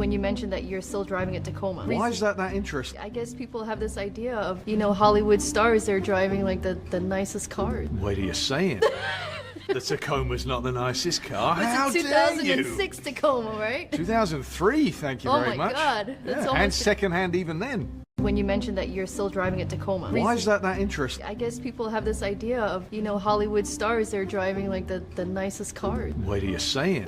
when you mentioned that you're still driving a Tacoma. Why is that interesting? I guess people have this idea of, Hollywood stars, they're driving like the nicest cars. What are you saying? The Tacoma's not the nicest car. How It's a dare you? 2006 Tacoma, right? 2003, thank you Oh very my much. God, that's Yeah, almost- and second-hand even then. When you mentioned that you're still driving a Tacoma. Why is that interesting? I guess people have this idea of, Hollywood stars, they're driving like the nicest cars. What are you saying?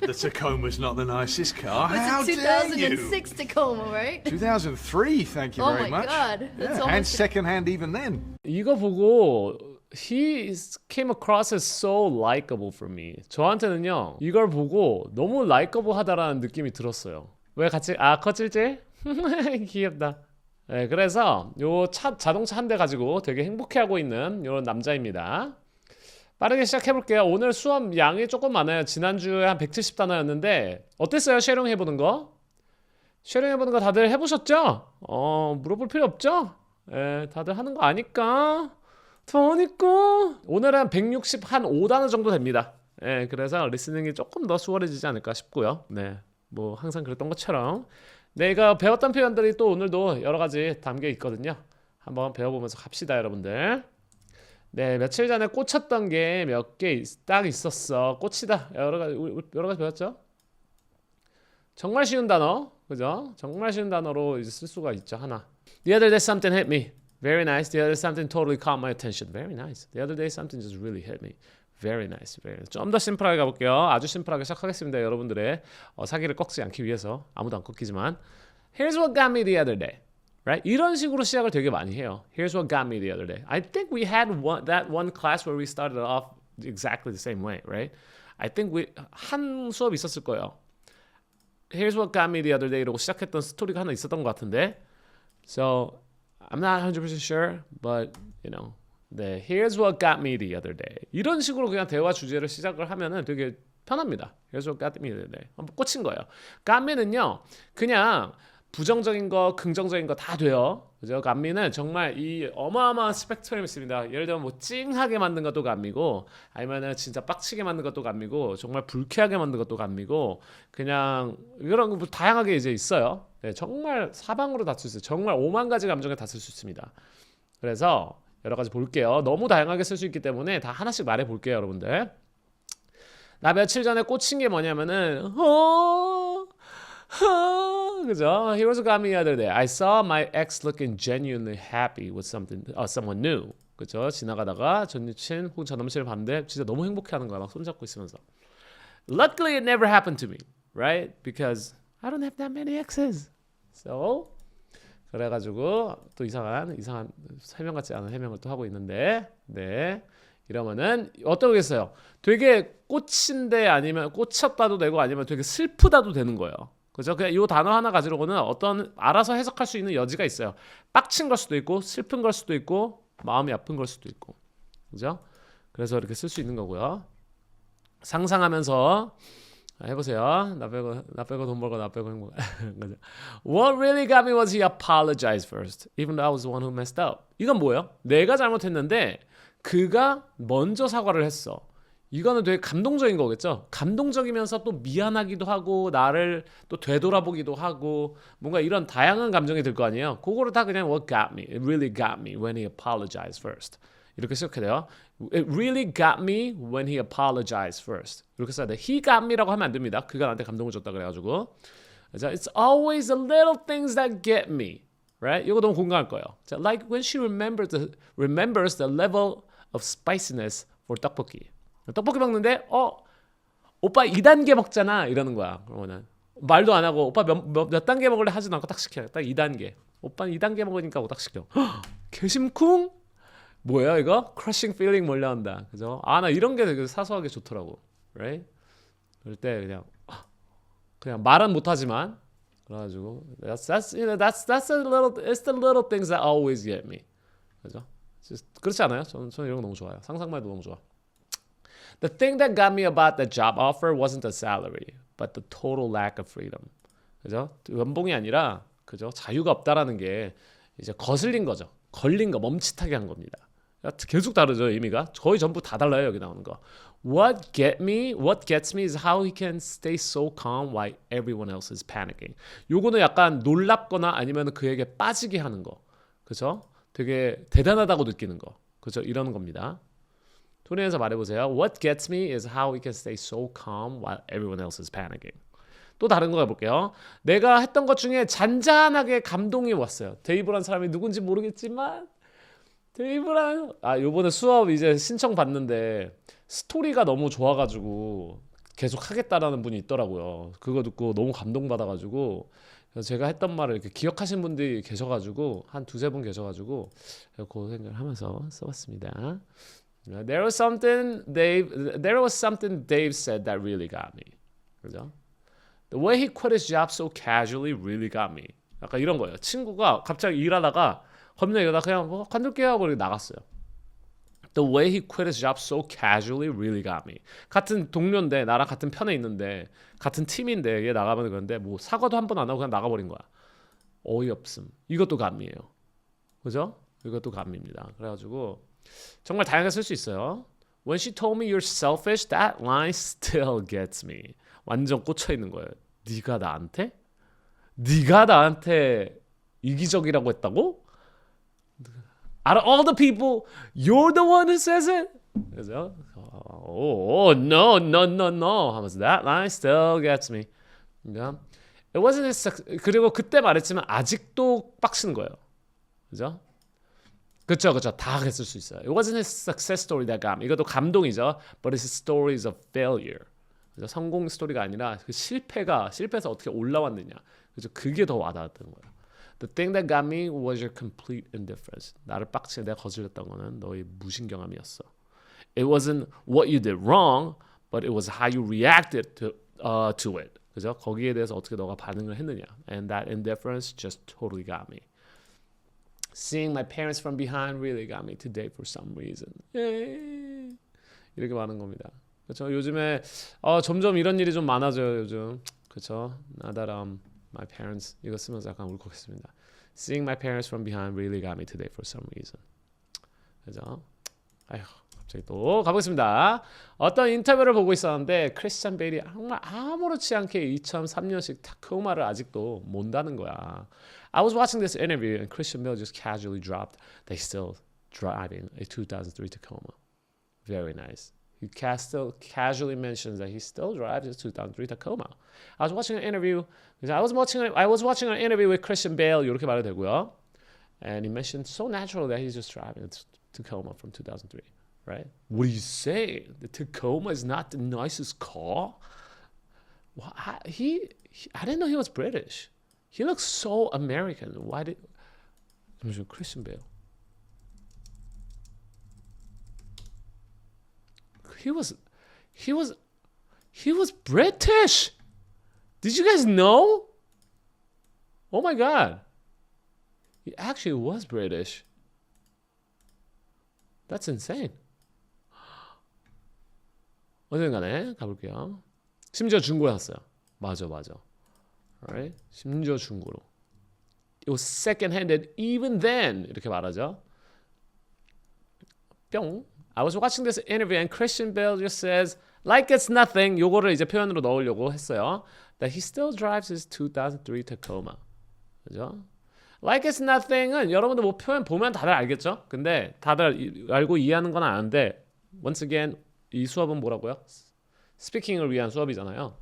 The Tacoma's not the nicest car. How It's a dare you? 2006 Tacoma, right? 2003, thank you Oh very my much. God, that's Yeah, and almost- second-hand even then. 이거 보고 he came across as so likable for me. 저한테는요 이걸 보고 너무 likeable하다라는 느낌이 들었어요. 왜 같이 커질지? 귀엽다. 네, 그래서 요 자동차 한 대 가지고 되게 행복해하고 있는 이런 남자입니다. 빠르게 시작해볼게요. 오늘 수업 양이 조금 많아요. 지난주에 한 170단어였는데 어땠어요? 쉐링 해보는 거? 쉐링 해보는 거 다들 해보셨죠? 물어볼 필요 없죠? 다들 하는 거 아니까 더니까 오늘은 165단어 정도 됩니다. 그래서 리스닝이 조금 더 수월해지지 않을까 싶고요. 네, 뭐 항상 그랬던 것처럼 내가 배웠던 표현들이 또 오늘도 여러 가지 담겨 있거든요. 한번 배워보면서 갑시다, 여러분들. 네, 며칠 전에 꽂혔던 게 몇 개 딱 있었어. 꽂히다. 여러 가지 배웠죠? 정말 쉬운 단어, 그죠? 정말 쉬운 단어로 이제 쓸 수가 있죠. 하나. The other day something hit me. Very nice. The other day something totally caught my attention. Very nice. The other day something just really hit me. Very nice. Very nice. 좀 더 심플하게 가볼게요. 아주 심플하게 시작하겠습니다. 여러분들의 사기를 꺾지 않기 위해서 아무도 안 꺾이지만 Here's what got me the other day. Right? 이런 식으로 시작을 되게 많이 해요. Here's what got me the other day. I think we had that one class where we started off exactly the same way, right? I think 한 수업 있었을 거예요. Here's what got me the other day 라고 시작했던 스토리가 하나 있었던 것 같은데 So I'm not 100% sure, but 네, here's what got me the other day. 이런 식으로 그냥 대화 주제를 시작을 하면은 되게 편합니다. Here's what got me the other day. 한번 꽂힌 거예요. got me는요, 그냥 부정적인 거, 긍정적인 거 다 돼요. 그죠? got me는 정말 이 어마어마한 스펙트럼이 있습니다. 예를 들면 뭐 찡하게 만든 것도 got me고, 아니면은 진짜 빡치게 만든 것도 got me고, 정말 불쾌하게 만든 것도 got me고, 그냥 이런 거 다양하게 이제 있어요. 네, 정말 사방으로 다 쓸 수 있어요. 정말 5만 가지 감정에 다 쓸 수 있습니다. 그래서 여러 가지 볼게요. 너무 다양하게 쓸 수 있기 때문에 다 하나씩 말해 볼게요, 여러분들. 나 며칠 전에 꽂힌 게 뭐냐면은 그죠? Here's what got me the other day. I saw my ex looking genuinely happy with someone new. 그죠? 지나가다가 전 여친 혹은 전 남친을 봤는데 진짜 너무 행복해하는 거야. 막 손잡고 있으면서. Luckily it never happened to me, right? Because I don't have that many exes. So 그래가지고 또 이상한 설명 같지 않은 해명을 또 하고 있는데, 네, 이러면은 어떠겠어요? 되게 꽂힌데 아니면 꽂혔다도 되고 아니면 되게 슬프다도 되는 거예요. 그죠? 그냥 이 단어 하나 가지고는 어떤 알아서 해석할 수 있는 여지가 있어요. 빡친 걸 수도 있고 슬픈 걸 수도 있고 마음이 아픈 걸 수도 있고, 그죠? 그래서 이렇게 쓸 수 있는 거고요. 상상하면서 해보세요. 나 빼고 돈 벌고 나 빼고 행복. What really got me was he apologized first, even though I was the one who messed up. 이건 뭐예요? 내가 잘못했는데 그가 먼저 사과를 했어. 이거는 되게 감동적인 거겠죠? 감동적이면서 또 미안하기도 하고 나를 또 되돌아보기도 하고 뭔가 이런 다양한 감정이 들 거 아니에요? 그거를 다 그냥 What got me? It really got me when he apologized first. 이렇게 시작해야 돼요. It really got me when he apologized first. 이렇게 써야 돼. He got me라고 하면 안 됩니다. 그가 나한테 감동을 줬다 그래가지고. It's always the little things that get me. Right? 이거 너무 공감할 거예요. Like when she remembers the level of spiciness for 떡볶이. 떡볶이 먹는데 오빠 2단계 먹잖아 이러는 거야. 그러면은 말도 안 하고 오빠 몇 단계 먹을래 하지도 않고 딱 시켜. 딱 2단계. 오빠는 2단계 먹으니까 딱 시켜. 개심쿵? 뭐야 이거? Crushing feeling 몰려온다. 그죠? 나 이런 게 되게 사소하게 좋더라고. Right? 그럴 때 그냥 말은 못하지만 그래가지고 that's the little things that always get me. 그죠? 그렇지 않아요? 저는 이런 거 너무 좋아요. 상상만 해도 너무 좋아. The thing that got me about the job offer wasn't the salary, but the total lack of freedom. 그죠? 연봉이 아니라 그죠? 자유가 없다라는 게 이제 거슬린 거죠. 걸린 거, 멈칫하게 한 겁니다. 계속 다르죠, 의미가. 거의 전부 다 달라요, 여기 나오는 거. What gets me is how he can stay so calm while everyone else is panicking. 요거는 약간 놀랍거나 아니면 그에게 빠지게 하는 거. 그죠? 되게 대단하다고 느끼는 거. 그죠? 이런 겁니다. 토론에서 말해보세요. What gets me is how he can stay so calm while everyone else is panicking. 또 다른 거 해볼게요. 내가 했던 것 중에 잔잔하게 감동이 왔어요. 데이브란 사람이 누군지 모르겠지만 데이브란 요번에 수업 이제 신청 받는데 스토리가 너무 좋아가지고 계속 하겠다라는 분이 있더라고요. 그거 듣고 너무 감동받아가지고 제가 했던 말을 이렇게 기억하신 분들이 계셔가지고 한 두세 분 계셔가지고 그 생각을 하면서 써봤습니다. There was something Dave said that really got me. 그죠? The way he quit his job so casually really got me. 약간 이런 거예요. 친구가 갑자기 일하다가 겁나 이러다 그냥 관둘게요 하고 나갔어요. The way he quit his job so casually really got me. 같은 동료인데 나랑 같은 편에 있는데 같은 팀인데 얘 나가면 그런데 뭐 사과도 한 번 안 하고 그냥 나가버린 거야. 어이없음. 이것도 감미예요. 그죠? 이것도 감미입니다. 그래가지고 정말 다양하게 쓸 수 있어요. When she told me you're selfish, that line still gets me. 완전 꽂혀 있는 거예요. 네가 나한테 이기적이라고 했다고? Out of all the people, you're the one who says it. 그래서 no 하면서 that line still gets me. 그러니까 it wasn't his 그리고 그때 말했지만 아직도 빡치는 거예요. 그죠? 그렇죠. 다 했을 수 있어요. It wasn't his success story that got me. 이것도 감동이죠. But it's stories of failure. 그죠? 성공 스토리가 아니라 그 실패에서 어떻게 올라왔느냐. 그죠? 그게 더 와닿았던 거예요. The thing that got me was your complete indifference. 나를 빡치게 내가 거슬렸던 거는 너의 무신경함이었어. It wasn't what you did wrong, but it was how you reacted to it. 그죠? 거기에 대해서 어떻게 너가 반응을 했느냐. And that indifference just totally got me. Seeing my parents from behind really got me today for some reason. 이렇게 많은 겁니다. 그렇죠? 요즘에 점점 이런 일이 좀 많아져요. 요즘. 그렇죠? Now that my parents 이거 쓰면서 약간 울컥했습니다. Seeing my parents from behind really got me today for some reason. 그죠? 아휴 갑자기 또 가보겠습니다. 어떤 인터뷰를 보고 있었는데 크리스찬 베일이 정말 아무렇지 않게 2003년식 타코마를 아직도 몬다는 거야. I was watching this interview and Christian Bale just casually dropped that he's still driving a 2003 Tacoma. Very nice. He still casually mentions that he still drives a 2003 Tacoma. I was watching an interview with Christian Bale 이렇게 말해도 되고요. And he mentioned so natural that he's just driving a Tacoma from 2003. Right? What do you say? The Tacoma is not the nicest car? Well, I didn't know he was British. He looks so American. Why did Christian Bale? He was British. Did you guys know? Oh my God. He actually was British. That's insane. 어쨌든 간에 가볼게요. 심지어 중고에 샀어요. 맞아. Alright? 심지어 중고로. It was second-handed even then. 이렇게 말하죠. 뿅. I was watching this interview and Christian Bale just says like it's nothing. 요거를 이제 표현으로 넣으려고 했어요. That he still drives his 2003 Tacoma. 그죠? Like it's nothing은 여러분들 뭐 표현 보면 다들 알겠죠? 근데 다들 알고 이해하는 건 아는데 once again 이 수업은 뭐라고요? 스피킹을 위한 수업이잖아요.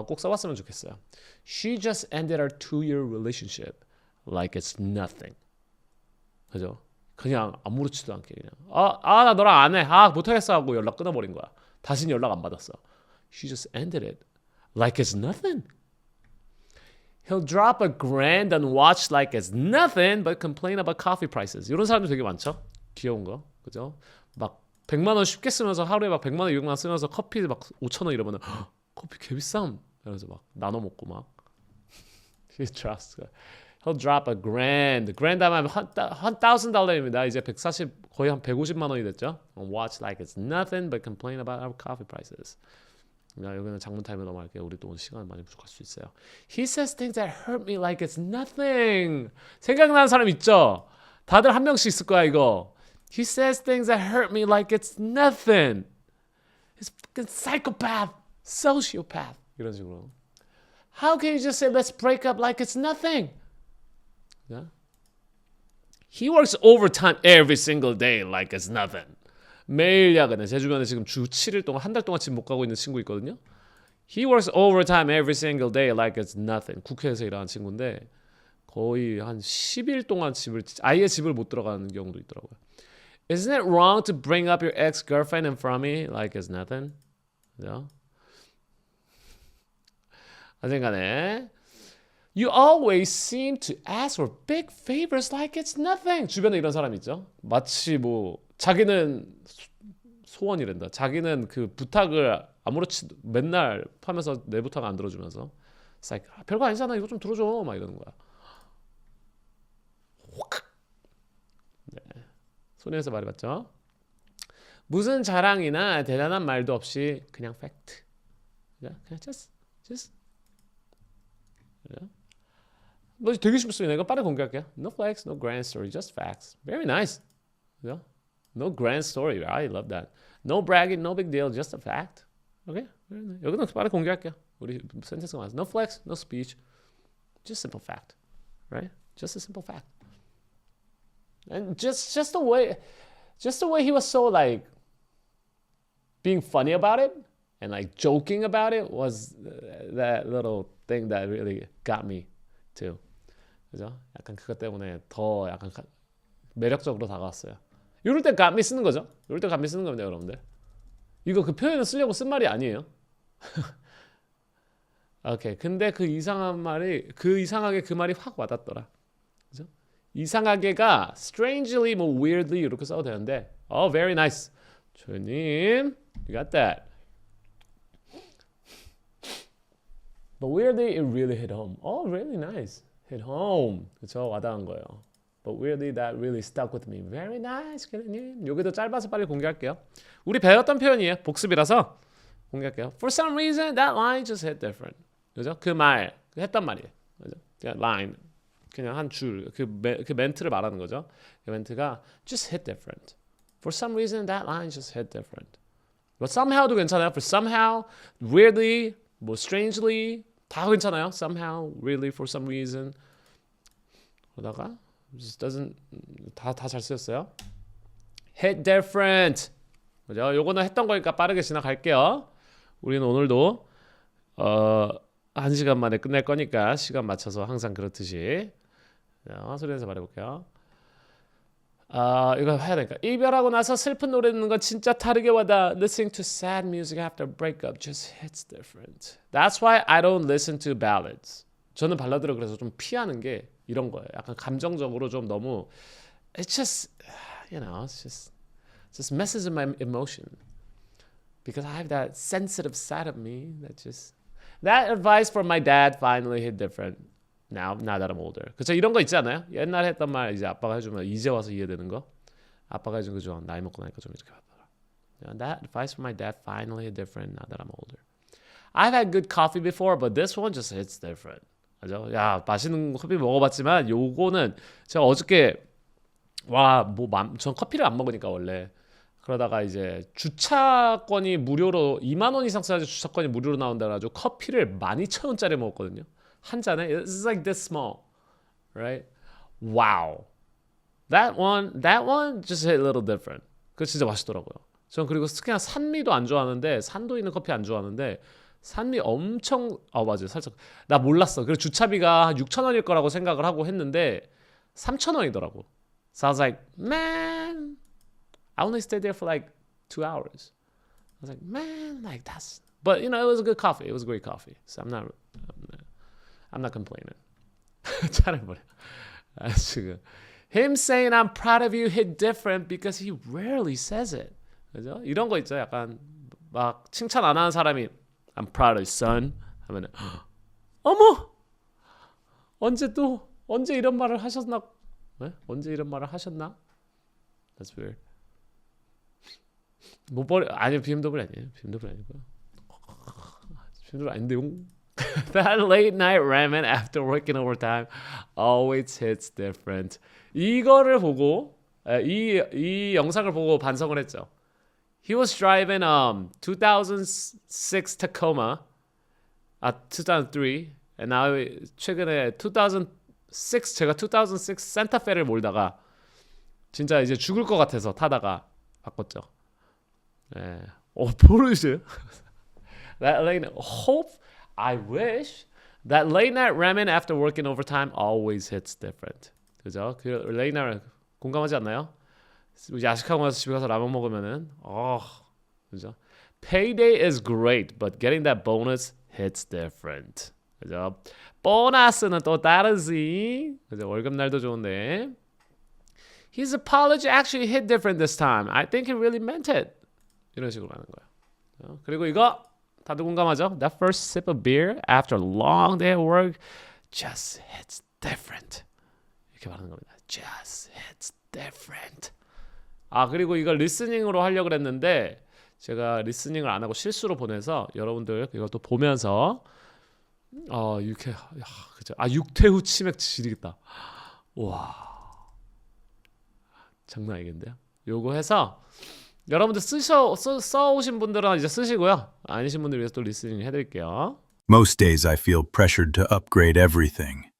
꼭 써봤으면 좋겠어요. She just ended our 2-year relationship like it's nothing. 그죠? 그냥 아무렇지도 않게 그냥 나 너랑 안 해. 못하겠어 하고 연락 끊어버린 거야. 다시는 연락 안 받았어. She just ended it like it's nothing. He'll drop $1,000 on watch like it's nothing but complain about coffee prices. 이런 사람들 되게 많죠? 귀여운 거. 그죠? 막 100만 원 쉽게 쓰면서 하루에 막 100만 원, 200만 원 쓰면서 커피 막 5,000원 이러면은 커피 개비쌈. 이러면서 막 나눠 먹고 막. He drops. He'll drop $1,000. grand 하면 $1,000입니다. 이제 140 거의 한 150만 원이 됐죠. On watch like it's nothing but complain about our coffee prices. 여기는 장문 타임에 넘어갈게요. 우리 또 오늘 시간 많이 부족할 수 있어요. He says things that hurt me like it's nothing. 생각나는 사람 있죠? 다들 한 명씩 있을 거야 이거. He says things that hurt me like it's nothing. His fucking psychopath, sociopath 이런 식으로. How can you just say let's break up like it's nothing? Yeah? He works overtime every single day like it's nothing. 매일 야근해. 제 주변에 지금 주 7일 동안 한 달 동안 집 못 가고 있는 친구 있거든요. He works overtime every single day like it's nothing. 국회에서 일하는 친구인데 거의 한 10일 동안 아예 집을 못 들어가는 경우도 있더라고요. Isn't it wrong to bring up your ex-girlfriend in front of me like it's nothing? 그죠? 하여튼간에 You always seem to ask for big favors like it's nothing. 주변에 이런 사람 있죠? 마치 뭐 자기는 소원이란다. 자기는 그 부탁을 아무렇지 맨날 하면서 내 부탁 안 들어주면서 It's like, 별거 아니잖아. 이거 좀 들어줘. 막 이러는 거야. 네. 손에서 말해봤죠. 무슨 자랑이나 대단한 말도 없이 그냥 팩트. 그냥 just. 뭐 되게 쉽습니다. 이거 빠르게 공개할게요. No flex, no grand story, just facts. Very nice. No grand story. I love that. No bragging, no big deal, just a fact. Okay? 여기는 빠르게 공개할게요. 우리 센텐스가 많아서. No flex, no speech, just simple fact. Right? Just a simple fact. And just the way he was so like being funny about it and like joking about it was that little thing that really got me too. 그죠? 약간 그것 때문에 더 약간 매력적으로 다가왔어요. 이럴 때 got me 쓰는 거죠. 이럴 때 got me 쓰는 겁니다, 여러분들. 이거 그 표현을 쓰려고 쓴 말이 아니에요. 오케이. 근데 그 이상하게 그 말이 확 와닿더라. 그죠? 이상하게가 strangely 뭐 weirdly 이렇게 써도 되는데 very nice. 조님, you got that. But weirdly, it really hit home. Oh, really nice. Hit home. 그쵸? 와닿은 거예요. But weirdly, that really stuck with me. Very nice, 교수님. 여기도 짧아서 빨리 공개할게요. 우리 배웠던 표현이에요. 복습이라서 공개할게요. For some reason, that line just hit different. 그죠? 그 말, 했단 말이에요. 그죠? 그냥 line, 그냥 한 줄, 그 멘트를 말하는 거죠. 그 멘트가 just hit different. For some reason, that line just hit different. But somehow도 괜찮아요. For somehow, weirdly, 뭐 strangely, 다 괜찮아요. Somehow, really, for some reason. 그러다가 just doesn't 다 잘 쓰였어요. Hit different. 그죠? 요거는 했던 거니까 빠르게 지나갈게요. 우리는 오늘도 1시간 만에 끝낼 거니까 시간 맞춰서 항상 그렇듯이 소리내서 말해볼게요. 이거 해야 되니까. 이별하고 나서 슬픈 노래 듣는 건 진짜 다르게 와닿아. Listening to sad music after a breakup just hits different. That's why I don't listen to ballads. 저는 발라드를 그래서 좀 피하는 게 이런 거예요. 약간 감정적으로 좀 너무 it's just it just messes with my emotion because I have that sensitive side of me that advice from my dad finally hit different. Now that I'm older. 그쵸? 이런 거 있지 않아요? 옛날에 했던 말 이제 아빠가 해주면 이제 와서 이해되는 거. 아빠가 해준 그죠? 나이 먹고 나니까 좀 이렇게 하더라. That advice from my dad finally hit different now that I'm older. I've had good coffee before, but this one just hits different. 그죠? 야, 맛있는 커피 먹어봤지만 요거는 제가 어저께 전 커피를 안 먹으니까 원래 그러다가 이제 주차권이 무료로 2만 원 이상 써야지 주차권이 무료로 나온다 그래가지고 커피를 12,000원짜리 먹었거든요. 한 잔에 it's like this small, right? Wow, that one just hit a little different. 그거 진짜 맛있더라고요. 전 그리고 그냥 산미도 안 좋아하는데 산도 있는 커피 안 좋아하는데 산미 엄청 맞아요. 살짝 나 몰랐어. 그리고 주차비가 한 6,000원일 거라고 생각을 하고 했는데 3,000원이더라고. So I was like, man, I only stayed there for like 2 hours. I was like, man, like that's. But it was a good coffee. It was a great coffee. So I'm not complaining. 잘해버려. 지금 him saying I'm proud of you hit different because he rarely says it. 그죠? 이런 거 있죠. 약간 막 칭찬 안 하는 사람이 I'm proud of you, son. 하면은 어머! 언제 이런 말을 하셨나? 네? 언제 이런 말을 하셨나? That's weird. 못 버려. 아니요, BMW 아니에요. BMW 아니고요. BMW 아닌데요. That late night ramen after working overtime always hits different. 이거를 보고 이 영상을 보고 반성을 했죠. He was driving 2006 Tacoma, 2003, and now 최근에 2006 제가 2006 산타페를 몰다가 진짜 이제 죽을 것 같아서 타다가 바꿨죠. 예. 포르쉐. That late hope I wish that late night ramen after working overtime always hits different. 그죠? 그 late night 공감하지 않나요? 야식하고 나서 집에 가서 라면 먹으면은 그죠? Payday is great, but getting that bonus hits different. 그죠? 보너스는 또 다르지. 그죠? 월급날도 좋은데. His apology actually hit different this time. I think he really meant it. 이런 식으로 하는 거예요. 그리고 이거 다들 공감하죠? That first sip of beer after a long day at work just hits different. 이렇게 말하는 겁니다. Just hits different. 그리고 이걸 리스닝으로 하려고 그랬는데 제가 리스닝을 안 하고 실수로 보내서 여러분들 이것도 보면서 그죠? 육퇴후 치맥 지리겠다. 와, 장난 아니겠는데요? 요거 해서 여러분들 써오신 분들은 이제 쓰시고요. 아니신 분들 위해서 또 리스닝 해드릴게요. Most days I feel pressured to upgrade everything.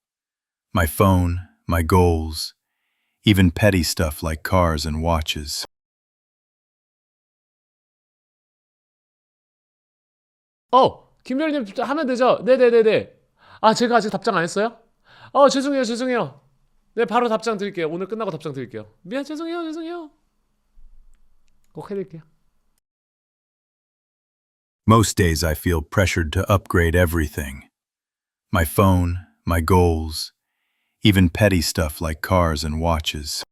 My phone, my goals, even petty stuff like cars and watches. 김별님 하면 되죠? 네네네네. 제가 아직 답장 안 했어요? 죄송해요. 네, 바로 답장 드릴게요. 오늘 끝나고 답장 드릴게요. 죄송해요. 꼭 해드릴게요. Most days I feel pressured to upgrade everything. My phone, my goals, even petty stuff like cars and watches.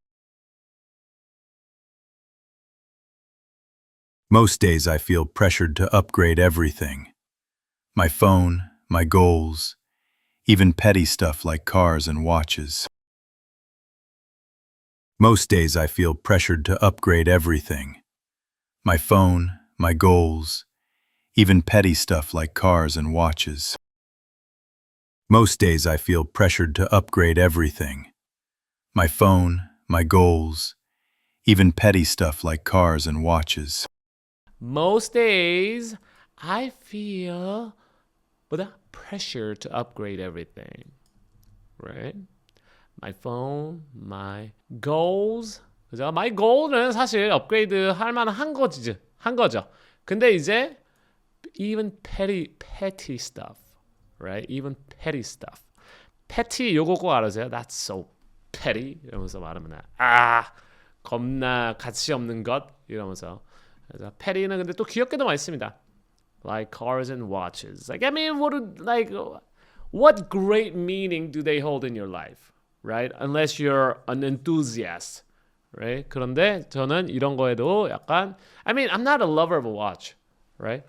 Most days I feel pressured to upgrade everything. My phone, my goals, even petty stuff like cars and watches. Most days I feel pressured to upgrade everything. My phone, my goals, even petty stuff like cars and watches. Most days I feel pressured to upgrade everything. My phone, my goals, even petty stuff like cars and watches. Most days I feel pressure to upgrade everything. Right? My phone, my goals. 그죠? My goal은 사실 업그레이드 할 만한 한 거죠. 근데 이제 even petty stuff, right? Even petty stuff. petty 요거 꼭 알아주세요. That's so petty 이러면서 말하면 겁나 가치 없는 것 이러면서. 그래서 petty는 근데 또 귀엽게도 많이 씁니다. Like cars and watches. Like I mean, what great meaning do they hold in your life, right? Unless you're an enthusiast. Right? 그런데 저는 이런 거에도 약간 I mean, I'm not a lover of a watch, right?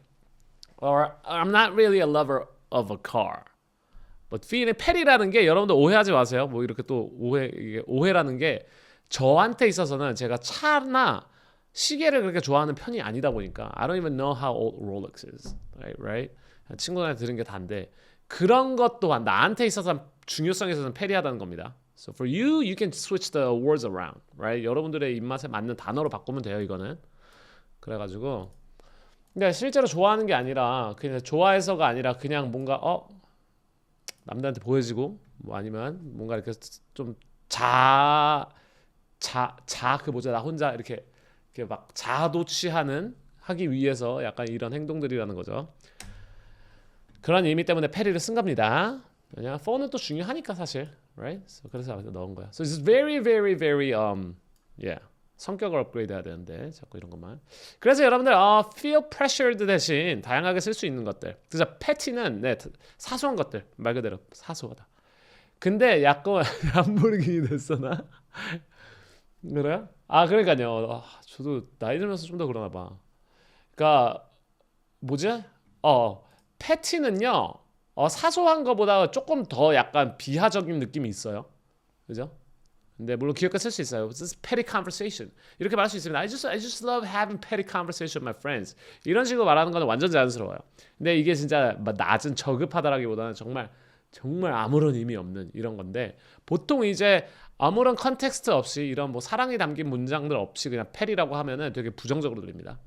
Or I'm not really a lover of a car. But feeling petty라는 게 여러분들 오해하지 마세요. 뭐 이렇게 또 오해라는 게 저한테 있어서는 제가 차나 시계를 그렇게 좋아하는 편이 아니다 보니까 I don't even know how old Rolex is, right? 친구들한테 들은 게 다인데 그런 것 또한 나한테 있어서 중요성에 있어서는 패리하다는 겁니다. So for you, you can switch the words around, right? 여러분들의 입맛에 맞는 단어로 바꾸면 돼요, 이거는. 그래가지고, 근데 실제로 좋아하는 게 아니라 그냥 좋아해서가 아니라 그냥 뭔가 남들한테 보여지고 뭐 아니면 뭔가 이렇게 좀 나 혼자 이렇게 막 자아도취하는 하기 위해서 약간 이런 행동들이라는 거죠. 그런 의미 때문에 페리를 쓴 겁니다. 왜냐 폰은 또 중요하니까 사실, right? So 그래서 넣은 거야. So it's very, very, very 성격을 업그레이드해야 되는데 자꾸 이런 것만. 그래서 여러분들 feel pressured 대신 다양하게 쓸 수 있는 것들. 그래서 petty는 사소한 것들 말 그대로 사소하다. 근데 약간 얌버르기니 됐어 나. 그래요? 그러니까요. 저도 나이 들면서 좀 더 그러나 봐. 그러니까 뭐지? petty는요. 사소한 거보다 조금 더 약간 비하적인 느낌이 있어요. 그죠? 근데 물론 귀엽게 쓸 수 있어요. This is petty conversation. 이렇게 말할 수 있습니다. I just love having petty conversation with my friends. 이런 식으로 말하는 거는 완전 자연스러워요. 근데 이게 진짜 낮은 저급하다라기보다는 정말 아무런 의미 없는 이런 건데 보통 이제 아무런 컨텍스트 없이 이런 뭐 사랑이 담긴 문장들 없이 그냥 petty라고 하면은 되게 부정적으로 들립니다.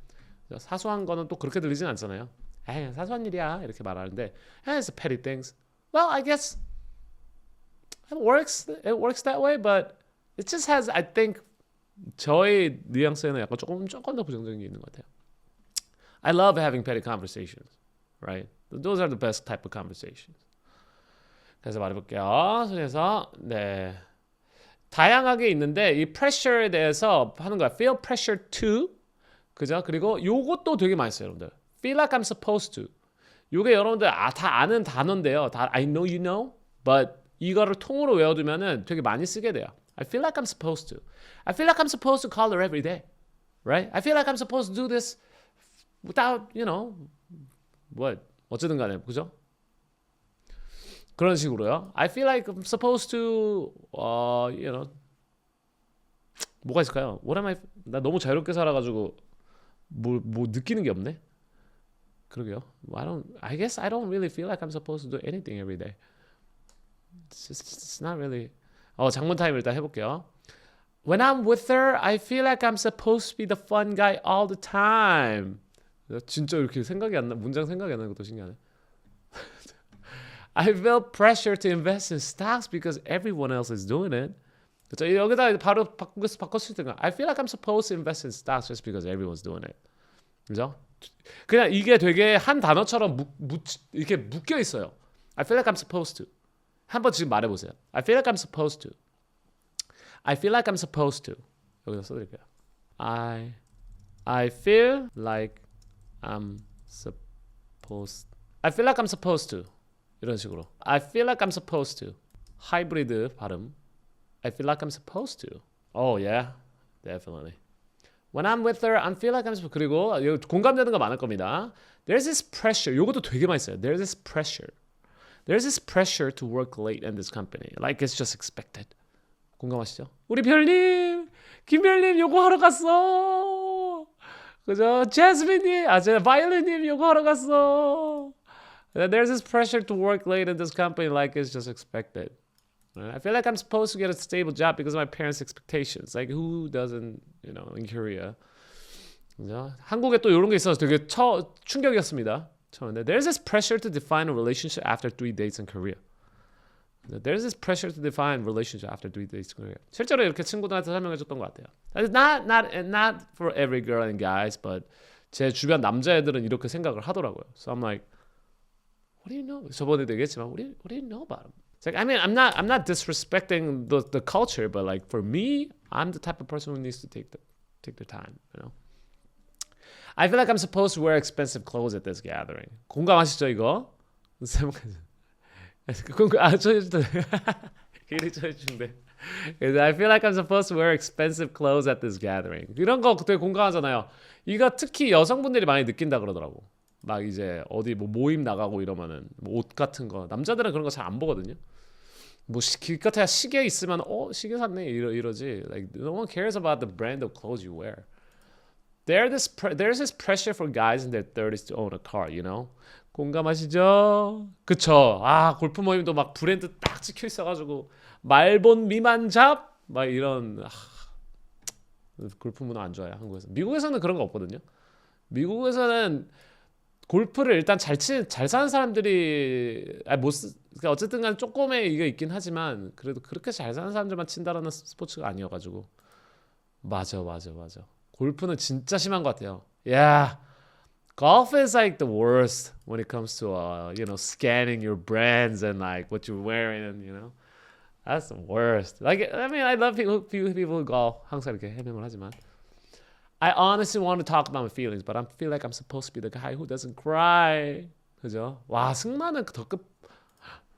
사소한 거는 또 그렇게 들리진 않잖아요. 에이, 사소한 일이야 이렇게 말하는데 it's petty things. Well, I guess it works. It works that way, but it just has, I think, 저의 뉘앙스에는 약간 조금 더 부정적인 게 있는 것 같아요. I love having petty conversations, right? Those are the best type of conversations. 그래서 말해볼게요. 그래서 네, 다양하게 있는데 이 pressure에 대해서 하는 거야. Feel pressure to, 그죠? 그리고 요것도 되게 많이 써요, 여러분들. Feel like I'm supposed to. 요게 여러분들 다 아는 단어인데요. 다 I know you know, but 이거를 통으로 외워두면은 되게 많이 쓰게 돼요. I feel like I'm supposed to. I feel like I'm supposed to call her every day, right? I feel like I'm supposed to do this without, you know, what 어쨌든 간에 그죠? 그런 식으로요. I feel like I'm supposed to, you know, 뭐가 있을까요? What am I? 나 너무 자유롭게 살아가지고 뭐 느끼는 게 없네. 그러게요. I guess I don't really feel like I'm supposed to do anything every day. It's not really. 장문 타임 일단 해볼게요. When I'm with her, I feel like I'm supposed to be the fun guy all the time. 진짜 이렇게 문장 생각이 안 나는 것도 신기하네. I feel pressure to invest in stocks because everyone else is doing it. 그렇죠? 여기다 바로 바꿨을 때가 I feel like I'm supposed to invest in stocks just because everyone's doing it. 그죠? 그냥 이게 되게 한 단어처럼 이렇게 묶여 있어요. I feel like I'm supposed to. 한번 지금 말해보세요. I feel like I'm supposed to. I feel like I'm supposed to. 여기다 써드릴게요. I feel like I'm supposed. I feel like I'm supposed to. 이런 식으로. I feel like I'm supposed to. 하이브리드 발음. I feel like I'm supposed to. Oh yeah, definitely. When I'm with her, I feel like I'm supposed. 그리고 공감되는 거 많을 겁니다. There's this pressure. 요것도 되게 많이 써요. There's this pressure. There's this pressure to work late in this company. Like it's just expected. 공감하시죠? 우리 별님, 김별님 요거 하러 갔어. 그죠? 제스민님, 바이올린님 요거 하러 갔어. There's this pressure to work late in this company like it's just expected. I feel like I'm supposed to get a stable job because of my parents' expectations. Like who doesn't, you know, in Korea. 그죠? 한국에 또 이런 게 있어서 되게 충격이었습니다. 처음에. There's this pressure to define a relationship after 3 dates in Korea. There's this pressure to define relationship after 3 dates in Korea. 실제로 이렇게 친구들한테 설명해줬던 것 같아요. Not for every girl and guys, but 제 주변 남자애들은 이렇게 생각을 하더라고요. So I'm like, what do you know? 저번에도 얘기했지만, what do you know about him? It's like, I mean, I'm not disrespecting the culture, but like for me, I'm the type of person who needs to take their time, you know. I feel like I'm supposed to wear expensive clothes at this gathering. 공감하시죠 이거? I feel like I'm supposed to wear expensive clothes at this gathering. 이런 거 되게 공감하잖아요. 이거 특히 여성분들이 많이 느낀다 그러더라고. 막 이제 어디 뭐 모임 나가고 이러면은 뭐 옷 같은 거 남자들은 그런 거 잘 안 보거든요. 뭐 기껏해야 시계 있으면 시계 샀네 이러지. Like no one cares about the brand of clothes you wear. There's this pressure for guys in their 30s to own a car, you know? 공감하시죠? 그쵸? 골프 모임도 막 브랜드 딱 찍혀 있어가지고 말본 미만잡 막 이런 골프 문화 안 좋아요 한국에서. 미국에서는 그런 거 없거든요. 미국에서는 골프를 일단 잘 사는 사람들이 그러니까 어쨌든 간 조금의 이게 있긴 하지만 그래도 그렇게 잘 사는 사람들만 친다라는 스포츠가 아니어가지고 맞아. 골프는 진짜 심한 것 같아요. Yeah, golf is like the worst when it comes to you know, scanning your brands and like what you're wearing and you know, that's the worst. Like I mean, I love people who golf. 항상 이렇게 해명을 하지만 I honestly want to talk about my feelings, but I feel like I'm supposed to be the guy who doesn't cry. 그죠? 와 승마는 더 급.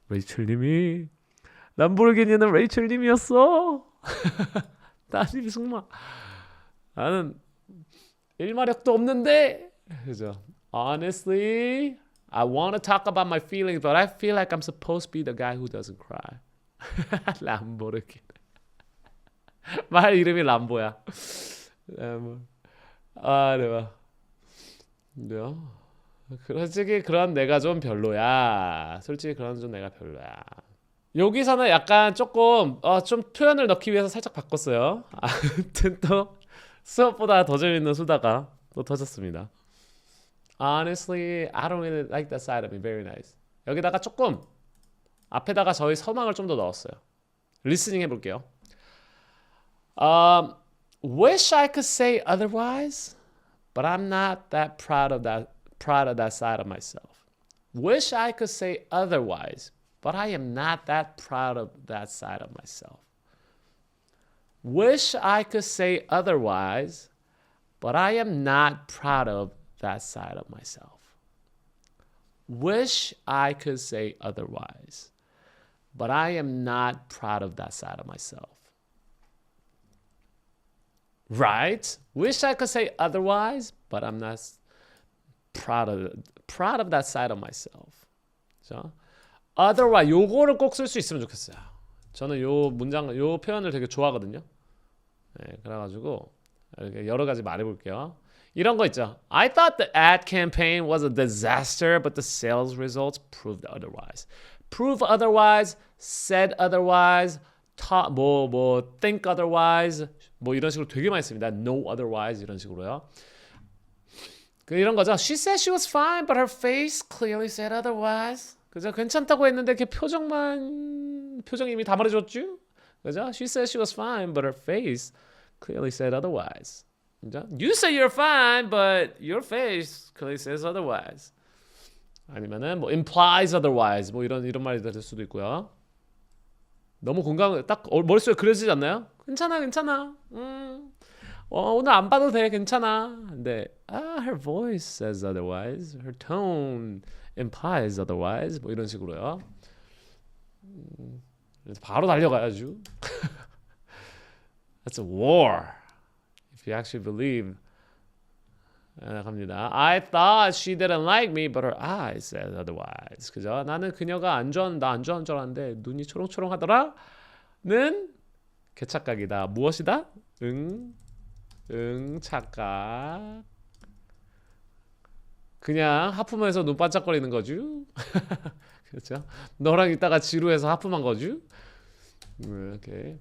레이첼님이 람보르기니는 레이첼님이었어. 따님 승마. 나는 일마력도 없는데 그죠? Honestly, I want to talk about my feelings, but I feel like I'm supposed to be the guy who doesn't cry. 람보르기니. 말 이름이 람보야. 대박. 솔직히 그런 내가 좀 별로야. 여기서는 약간 조금 좀 표현을 넣기 위해서 살짝 바꿨어요. 아무튼 또 수업보다 더 재밌는 수다가 또 터졌습니다. Honestly, I don't really like that side of me. Very nice. 여기다가 조금 앞에다가 저희 서망을 좀 더 넣었어요. 리스닝 해볼게요. Wish I could say otherwise, but I'm not that proud of that side of myself. Wish I could say otherwise, but I am not that proud of that side of myself. Wish I could say otherwise, but I am not proud of that side of myself. Wish I could say otherwise, but I am not proud of that side of myself. Right? Wish I could say otherwise, but I'm not proud of that side of myself. 그죠? Otherwise, 요거를 꼭 쓸 수 있으면 좋겠어요. 저는 요 문장, 요 표현을 되게 좋아하거든요. 네, 그래가지고 이렇게 여러 가지 말해볼게요. 이런 거 있죠. I thought the ad campaign was a disaster, but the sales results proved otherwise. Prove otherwise, said otherwise, think otherwise, 뭐 이런 식으로 되게 많이 씁니다. No otherwise 이런 식으로요. 이런 거죠. She said she was fine, but her face clearly said otherwise. 그죠? 괜찮다고 했는데 걔 표정이 이미 다 말해줬죠. 그죠? She said she was fine, but her face clearly said otherwise. 그죠? You say you're fine, but your face clearly says otherwise. 아니면은 뭐 implies otherwise 뭐 이런 말이 될 수도 있고요. 너무 공감 딱 머릿속에 그려지지 않나요? 괜찮아. 오늘 안 봐도 돼. 괜찮아. 근데 her voice says otherwise. Her tone implies otherwise. 뭐 이런 식으로요. 그래서 바로 달려가야죠. That's a war. If you actually believe. 갑니다. I thought she didn't like me, but her eyes said otherwise. 그죠? 나는 그녀가 나 안 좋아하는 줄 알았는데 눈이 초롱초롱하더라. 는 개착각이다. 무엇이다? 착각. 그냥 하품해서 눈 반짝거리는 거죠. 그렇죠? 너랑 있다가 지루해서 하품한 거죠. 오케이.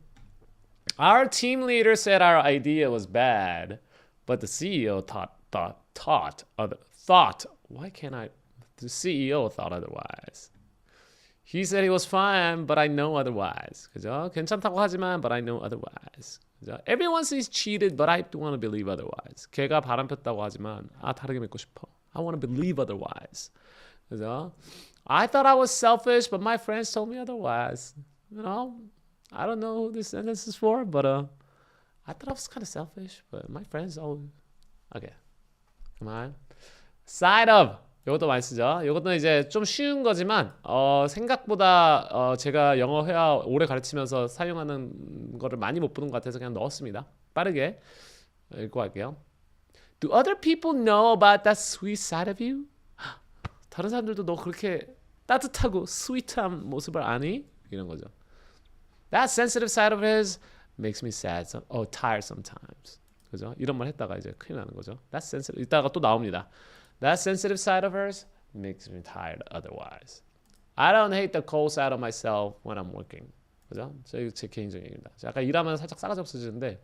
Our team leader said our idea was bad, but the CEO thought. Why can't I? The CEO thought otherwise. He said he was fine, but I know otherwise. 그죠? 괜찮다고 하지만, but I know otherwise. 그죠? Everyone says cheated, but I do want to believe otherwise. 걔가 바람 폈다고 하지만, 다르게 믿고 싶어. I want to believe otherwise. 그죠? I thought I was selfish, but my friends told me otherwise. You know, I don't know who this sentence is for, but I thought I was kind of selfish, but my friends always. Okay. 그만. Side of. 이것도 많이 쓰죠. 이것도 이제 좀 쉬운 거지만 생각보다 제가 영어 회화 오래 가르치면서 사용하는 거를 많이 못 보는 것 같아서 그냥 넣었습니다. 빠르게 읽고 갈게요. Do other people know about that sweet side of you? 다른 사람들도 너 그렇게 따뜻하고 sweet한 모습을 아니? 이런 거죠. That sensitive side of his makes me sad, tired sometimes. 그죠? 이런 말 했다가 이제 큰일 나는 거죠. That sensitive. 이따가 또 나옵니다. That sensitive side of hers makes me tired otherwise. I don't hate the cold side of myself when I'm working. 그죠? 제 개인적인 얘기입니다. 약간 일하면 살짝 싸가지 없어지는데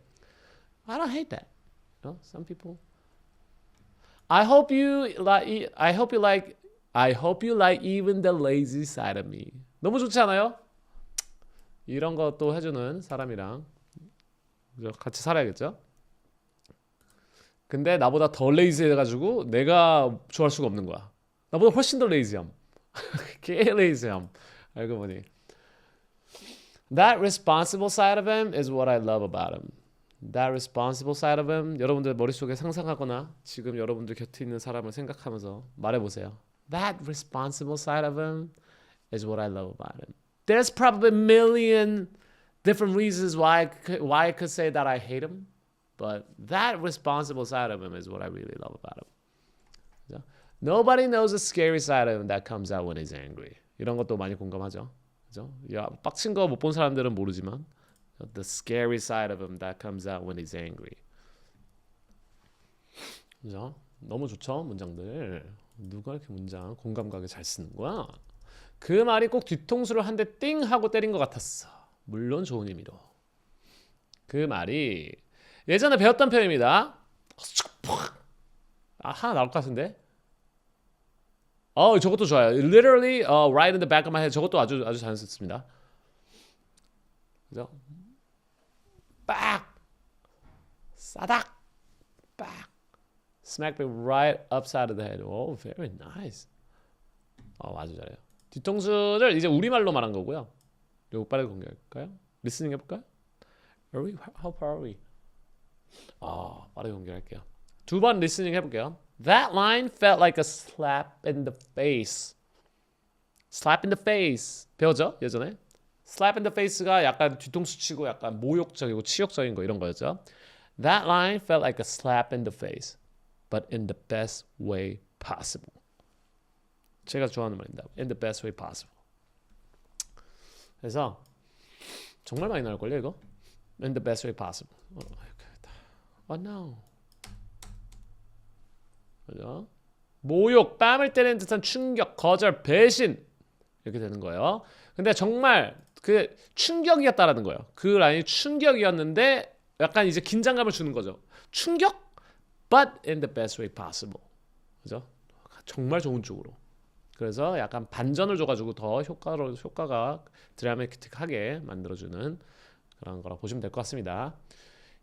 I don't hate that. You know? Some people. I hope you like even the lazy side of me. 너무 좋지 않아요? 이런 것도 해주는 사람이랑 같이 살아야겠죠? 근데 나보다 더 레이지해가지고 내가 좋아할 수가 없는 거야. 나보다 훨씬 더 레이지함. 개 레이지함. 알고 보니. That responsible side of him is what I love about him. That responsible side of him. 여러분들 머릿속에 상상하거나 지금 여러분들 곁에 있는 사람을 생각하면서 말해보세요. That responsible side of him is what I love about him. There's probably a million different reasons why I could say that I hate him. But that responsible side of him is what I really love about him. 그죠? Nobody knows the scary side of him that comes out when he's angry. 이런 것도 많이 공감하죠. 그죠? 야, 빡친 거 못 본 사람들은 모르지만 the scary side of him that comes out when he's angry. 그죠? 너무 좋죠, 문장들. 누가 이렇게 문장 공감가게 잘 쓰는 거야? 그 말이 꼭 뒤통수를 한 대 띵 하고 때린 것 같았어. 물론 좋은 의미로. 그 말이 예전에 배웠던 표현입니다. 하나 나올 것 같은데. 저것도 좋아요. Literally, right in the back of my head. 저것도 아주 자연스럽습니다. 그죠? 빡, 싸닥, 빡, smack me right upside of the head. Oh, very nice. 아주 잘해요. 뒤통수를 이제 우리말로 말한 거고요. 이거 빠르게 공개할까요? 리스닝 해볼까요? How far are we? 빠르게 공개할게요. 두 번 리스닝 해볼게요. That line felt like a slap in the face. Slap in the face. 배웠죠? 예전에? Slap in the face가 약간 뒤통수 치고 약간 모욕적이고 치욕적인 거 이런 거였죠. That line felt like a slap in the face, but in the best way possible. 제가 좋아하는 말입니다. In the best way possible. 그래서 정말 많이 나올걸요 이거? In the best way possible. No. 그죠? 모욕, 뺨을 때리는 듯한 충격, 거절, 배신 이렇게 되는 거예요. 근데 정말 그 충격이었다라는 거예요. 그 라인이 충격이었는데 약간 이제 긴장감을 주는 거죠. 충격, but in the best way possible. 그죠? 정말 좋은 쪽으로. 그래서 약간 반전을 줘가지고 더 효과가 드라마틱하게 만들어주는 그런 거라고 보시면 될 것 같습니다.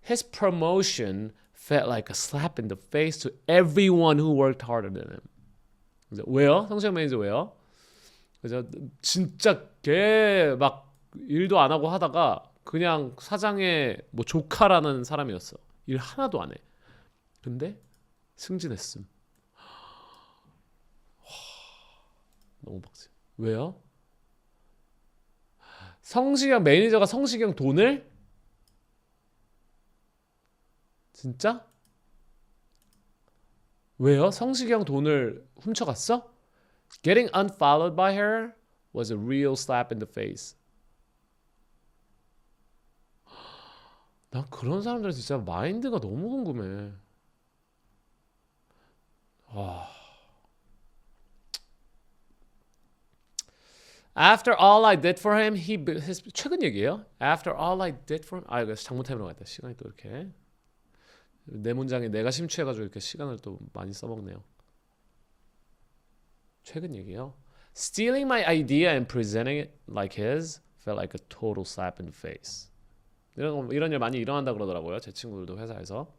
His promotion felt like a slap in the face to everyone who worked harder than him. 그죠? 왜요? 성시경 매니저 왜요? 그죠? 진짜 걔 막 일도 안 하고 하다가 그냥 사장의 뭐 조카라는 사람이었어. 일 하나도 안 해. 근데 승진했음. 너무 박수. 왜요? 성시경 매니저가 성시경 돈을 진짜? 왜요? 성시경 돈을 훔쳐갔어? Getting unfollowed by her was a real slap in the face. 난 그런 사람들 진짜 마인드가 너무 궁금해. After all I did for him, 최근 얘기예요. After all I did for him. 이거 잘못해버려 갔다. 시간이 또 이렇게 내 문장에 내가 심취해가지고 이렇게 시간을 또 많이 써먹네요. 최근 얘기예요. Stealing my idea and presenting it like his felt like a total slap in the face. 이런 일 많이 일어난다 그러더라고요. 제 친구들도 회사에서.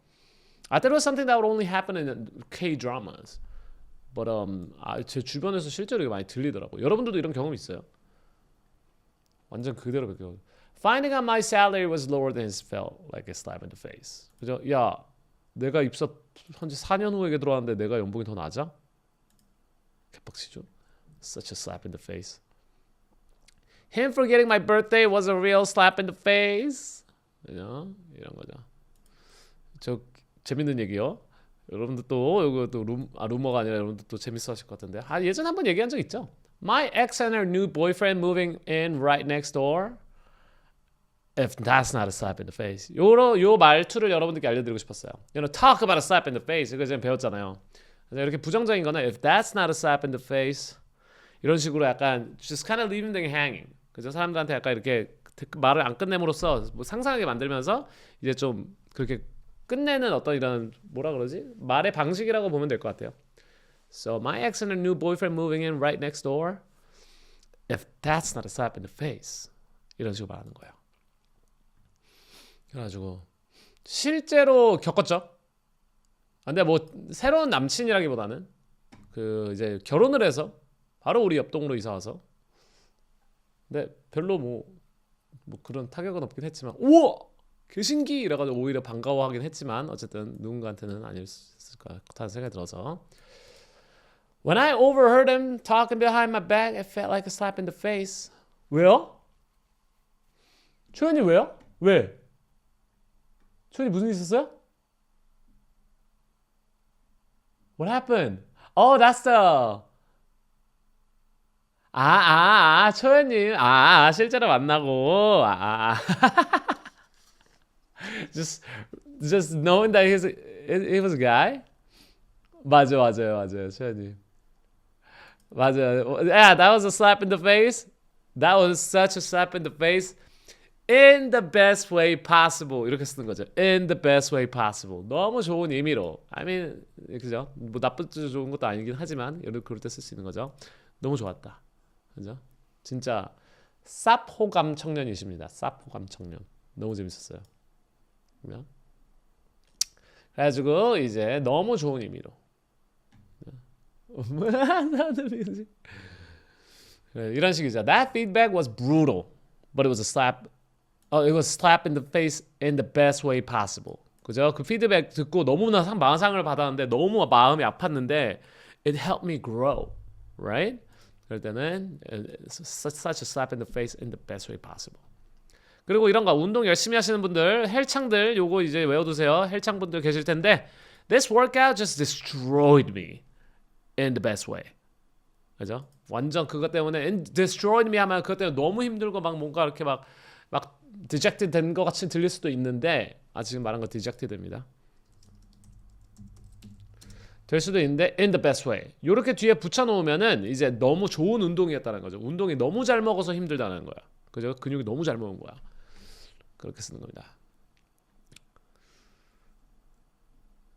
I thought it was something that would only happen in K-dramas. But 제 주변에서 실제로 이게 많이 들리더라고요. 여러분들도 이런 경험 있어요? 완전 그대로 베껴. Finding out my salary was lower than his felt like a slap in the face. 그죠? 야, 내가 입사 현재 4년 후에 들어왔는데 내가 연봉이 더 낮아? 개빡치죠? Such a slap in the face. Him forgetting my birthday was a real slap in the face. 그죠? 이런 거죠. 저 재밌는 얘기요. 여러분들 또 이거 또 루머가 아니라 여러분들 또 재밌어하실 것 같은데. 예전에 한번 얘기한 적 있죠. My ex and her new boyfriend moving in right next door. If that's not a slap in the face. 요 말투를 여러분들께 알려드리고 싶었어요. You know, talk about a slap in the face. 이거 지금 배웠잖아요. 그래서 이렇게 부정적인 거는 if that's not a slap in the face. 이런 식으로 약간 just kind of leaving them hanging. 그죠? 사람들한테 약간 이렇게 말을 안 끝냄으로써 뭐 상상하게 만들면서 이제 좀 그렇게 끝내는 어떤 이런 뭐라 그러지? 말의 방식이라고 보면 될 것 같아요. So my ex and her new boyfriend moving in right next door. If that's not a slap in the face. 이런 식으로 말하는 거예요. 그래가지고 실제로 겪었죠. 근데 뭐 새로운 남친이라기보다는 그 이제 결혼을 해서 바로 우리 옆 동으로 이사 와서. 근데 별로 뭐 그런 타격은 없긴 했지만 우와! 교신기 이래가지고 오히려 반가워하긴 했지만 어쨌든 누군가한테는 아닐 수 있을 것 같다는 생각이 들어서 When I overheard him talking behind my back, it felt like a slap in the face. 왜요? 초연이 왜요? 왜? 초연이 무슨 일 있었어요? What happened? Oh, that's the... 초연님. 실제로 만나고. Just knowing that he was a guy? 맞아요, 초연님. 맞아요. Yeah, that was a slap in the face. That was such a slap in the face. in the best way possible 이렇게 쓰는 거죠. In the best way possible. 너무 좋은 의미로. I mean, 그죠? 뭐 나쁘지 좋은 것도 아니긴 하지만 이렇게 그럴 때 쓸 수 있는 거죠. 너무 좋았다. 그죠? 진짜 쌉호감 청년이십니다. 쌉호감 청년. 너무 재밌었어요. 그죠? 그래가지고 이제 너무 좋은 의미로. 이런 식이죠. That feedback was brutal, but it was a slap. It was slap in the face in the best way possible. 그죠? 그 피드백 듣고 너무나 마상을 받았는데 너무 마음이 아팠는데 it helped me grow, right? 그럴 때는 such a slap in the face in the best way possible. 그리고 이런 거 운동 열심히 하시는 분들 헬창들 요거 이제 외워두세요. 헬창 분들 계실 텐데 this workout just destroyed me in the best way. 그죠? 완전 그것 때문에 destroyed me 하면 그것 때문에 너무 힘들고 막 뭔가 이렇게 막 dejected 된 것 같이 들릴 수도 있는데 지금 말한 거 dejected입니다. 될 수도 있는데 in the best way. 요렇게 뒤에 붙여놓으면은 이제 너무 좋은 운동이었다는 거죠. 운동이 너무 잘 먹어서 힘들다는 거야. 그죠? 근육이 너무 잘 먹은 거야. 그렇게 쓰는 겁니다.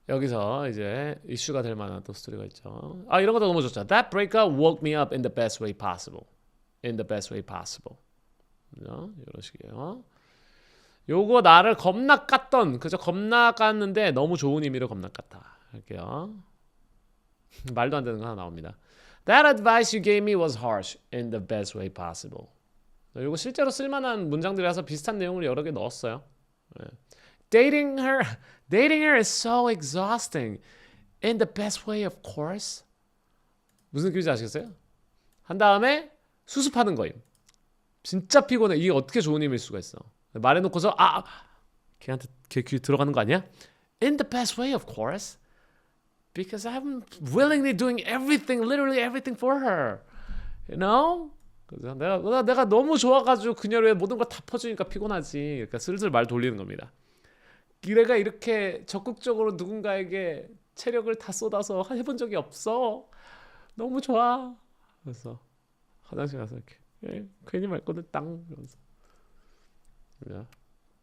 여기서 이제 이슈가 될 만한 또 스토리가 있죠. 이런 것도 너무 좋죠. That breakup woke me up in the best way possible. In the best way possible. 이런 식이에요. 요거 나를 겁나 깠던, 그죠? 겁나 깠는데 너무 좋은 의미로 겁나 깠다. 할게요. 말도 안 되는 거 하나 나옵니다. That advice you gave me was harsh in the best way possible. 요거 실제로 쓸만한 문장들이라서 비슷한 내용을 여러 개 넣었어요. Dating her is so exhausting. In the best way, of course. 무슨 느낌인지 아시겠어요? 한 다음에 수습하는 거임. 진짜 피곤해. 이게 어떻게 좋은 의미일 수가 있어. 말해놓고서 걔한테 걔 귀 들어가는 거 아니야? In the best way, of course. Because I'm willingly doing everything, literally everything for her. You know? 그래서 내가 너무 좋아가지고 그녀를 위해 모든 걸 다 퍼주니까 피곤하지. 그러니까 슬슬 말 돌리는 겁니다. 내가 이렇게 적극적으로 누군가에게 체력을 다 쏟아서 해본 적이 없어. 너무 좋아. 그래서 화장실 가서 이렇게 괜히 말거든 땅 이러면서.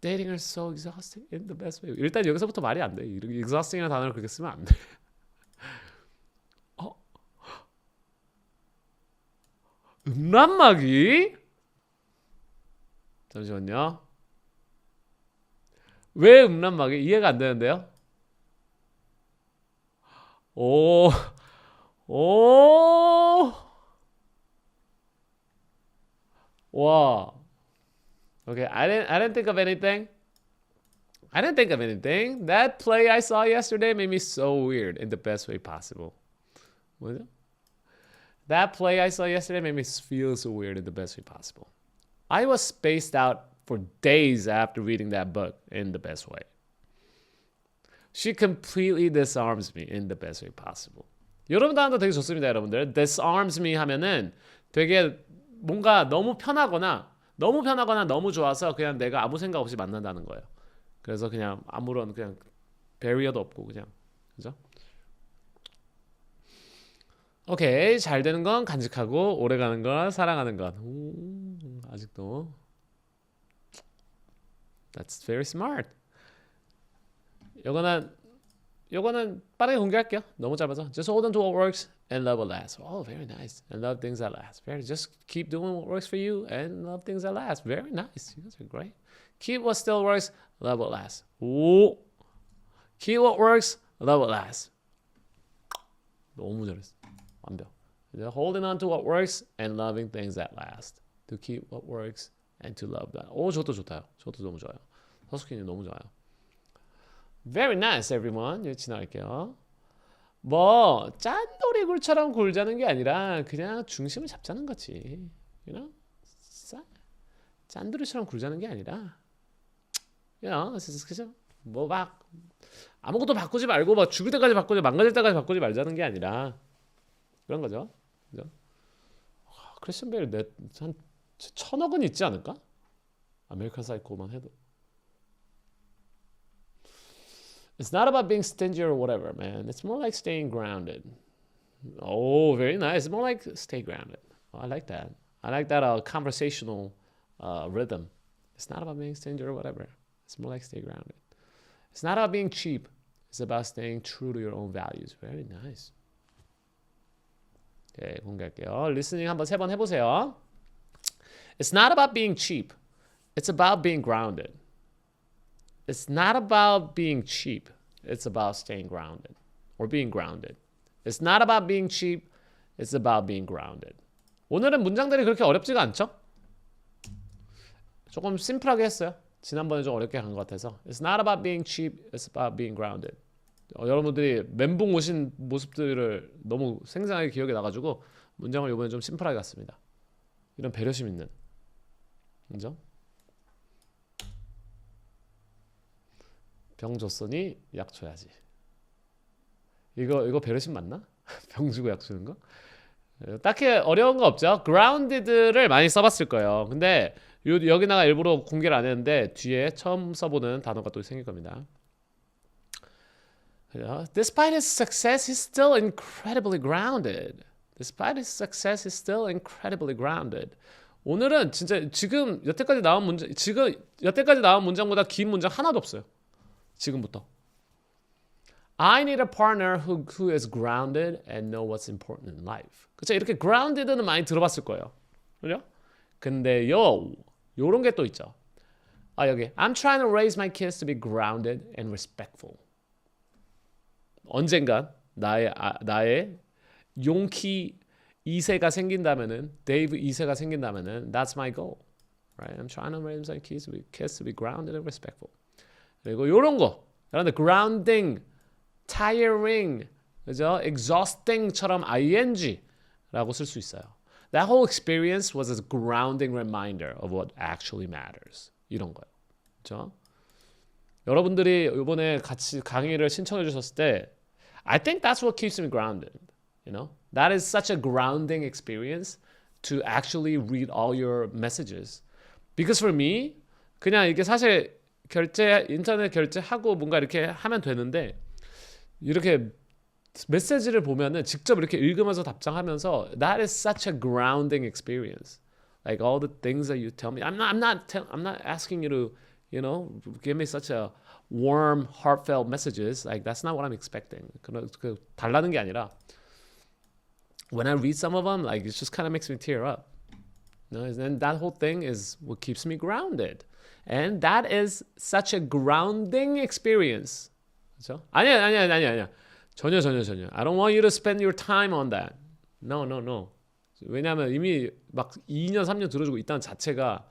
Dating her so exhausting in the best way. 일단 여기서부터 말이 안 돼. exhausting이라는 단어를 그렇게 쓰면 안 돼. 음란마귀? 잠시만요. 왜 음란마귀? 이해가 안 되는데요? 와. Okay, I didn't think of anything. I didn't think of anything. That play I saw yesterday made me so weird in the best way possible. 뭐죠? That play I saw yesterday made me feel so weird in the best way possible. I was spaced out for days after reading that book in the best way. She completely disarms me in the best way possible. 여러분 단어도 되게 좋습니다, 여러분들. disarms me 하면은 되게 뭔가 너무 편하거나 너무 좋아서 그냥 내가 아무 생각 없이 만난다는 거예요. 그래서 그냥 아무런 그냥 배리어도 없고 그냥 그죠? 오케이, 잘 되는 건 간직하고 오래 가는 건 사랑하는 것. 아직도. That's very smart. 요거는 빠르게 공개할게요. 너무 짧아서. Just hold on to what works and love will last. Oh, very nice. And love things that last. Just keep doing what works for you and love things that last. Very nice. You guys are great. Keep what still works, love what lasts. 오. Keep what works, love what lasts. 너무 잘했어. 완벽. Holding on to what works and loving things that last. To keep what works and to love that. 오, 저도 좋다요. 저도 너무 좋아요. 서스키님 너무 좋아요. Very nice, everyone. 여기 지나갈게요. 뭐 짠돌이굴처럼 굴자는 게 아니라 그냥 중심을 잡자는 거지. You know? 짠돌이처럼 굴자는 게 아니라 그죠? 뭐 막 아무것도 바꾸지 말고 막 죽을 때까지 바꾸지 망가질 때까지 바꾸지 말자는 게 아니라 그런 거죠. 그죠? 크리스천 베일 한 1,000억은 있지 않을까? 아메리칸 사이코만 해도. It's not about being stingy or whatever, man. It's more like staying grounded. Oh, very nice. It's more like stay grounded. Oh, I like that. I like that conversational rhythm. It's not about being stingy or whatever. It's more like stay grounded. It's not about being cheap. It's about staying true to your own values. Very nice. 네, 공개할게요. 리스닝 한번 3번 해보세요. It's not about being cheap. It's about being grounded. It's not about being cheap. It's about staying grounded or being grounded. It's not about being cheap. It's about being grounded. 오늘은 문장들이 그렇게 어렵지가 않죠? 조금 심플하게 했어요. 지난번에 좀 어렵게 간 것 같아서. It's not about being cheap. It's about being grounded. 여러분들이 멘붕 오신 모습들을 너무 생생하게 기억에 나가지고 문장을 이번에 좀 심플하게 갔습니다. 이런 배려심 있는. 그죠? 병 줬으니 약 줘야지. 이거 배려심 맞나? 병 주고 약 주는 거? 딱히 어려운 거 없죠. grounded를 많이 써봤을 거예요. 근데 여기다가 일부러 공개를 안 했는데 뒤에 처음 써보는 단어가 또 생길 겁니다. Despite his success, he's still incredibly grounded. Despite his success, he's still incredibly grounded. 오늘은 진짜 지금 여태까지 나온 문장보다 긴 문장 하나도 없어요. 지금부터. I need a partner who is grounded and know what's important in life. 그쵸? 이렇게 grounded는 많이 들어봤을 거예요. 그죠? 근데요, 요런 게 또 있죠. 여기 I'm trying to raise my kids to be grounded and respectful. 언젠간 나의 용키 2세가 생긴다면은 데이브 2세가 생긴다면은 that's my goal. Right? I'm trying to raise my kids to be grounded and respectful. 그리고 요런 거. 여러분들 grounding, tiring, 그죠? exhausting처럼 ing라고 쓸 수 있어요. That whole experience was a grounding reminder of what actually matters. 이런 거예요. 그렇죠? 여러분들이 이번에 같이 강의를 신청해 주셨을 때 I think that's what keeps me grounded. You know? That is such a grounding experience to actually read all your messages. Because for me, 그냥 이게 사실 인터넷 결제하고 뭔가 이렇게 하면 되는데 이렇게 메시지를 보면은 직접 이렇게 읽으면서 답장하면서 that is such a grounding experience. Like all the things that you tell me. I'm not asking you to, you know, give me such a warm, heartfelt messages. Like that's not what I'm expecting. 그 달라는 게 아니라 when I read some of them, like it just kind of makes me tear up. You know, and that whole thing is what keeps me grounded. And that is such a grounding experience. 그렇죠? 아니야. 전혀. I don't want you to spend your time on that. No. 왜냐하면 이미 막 2년, 3년 들어주고 있다는 자체가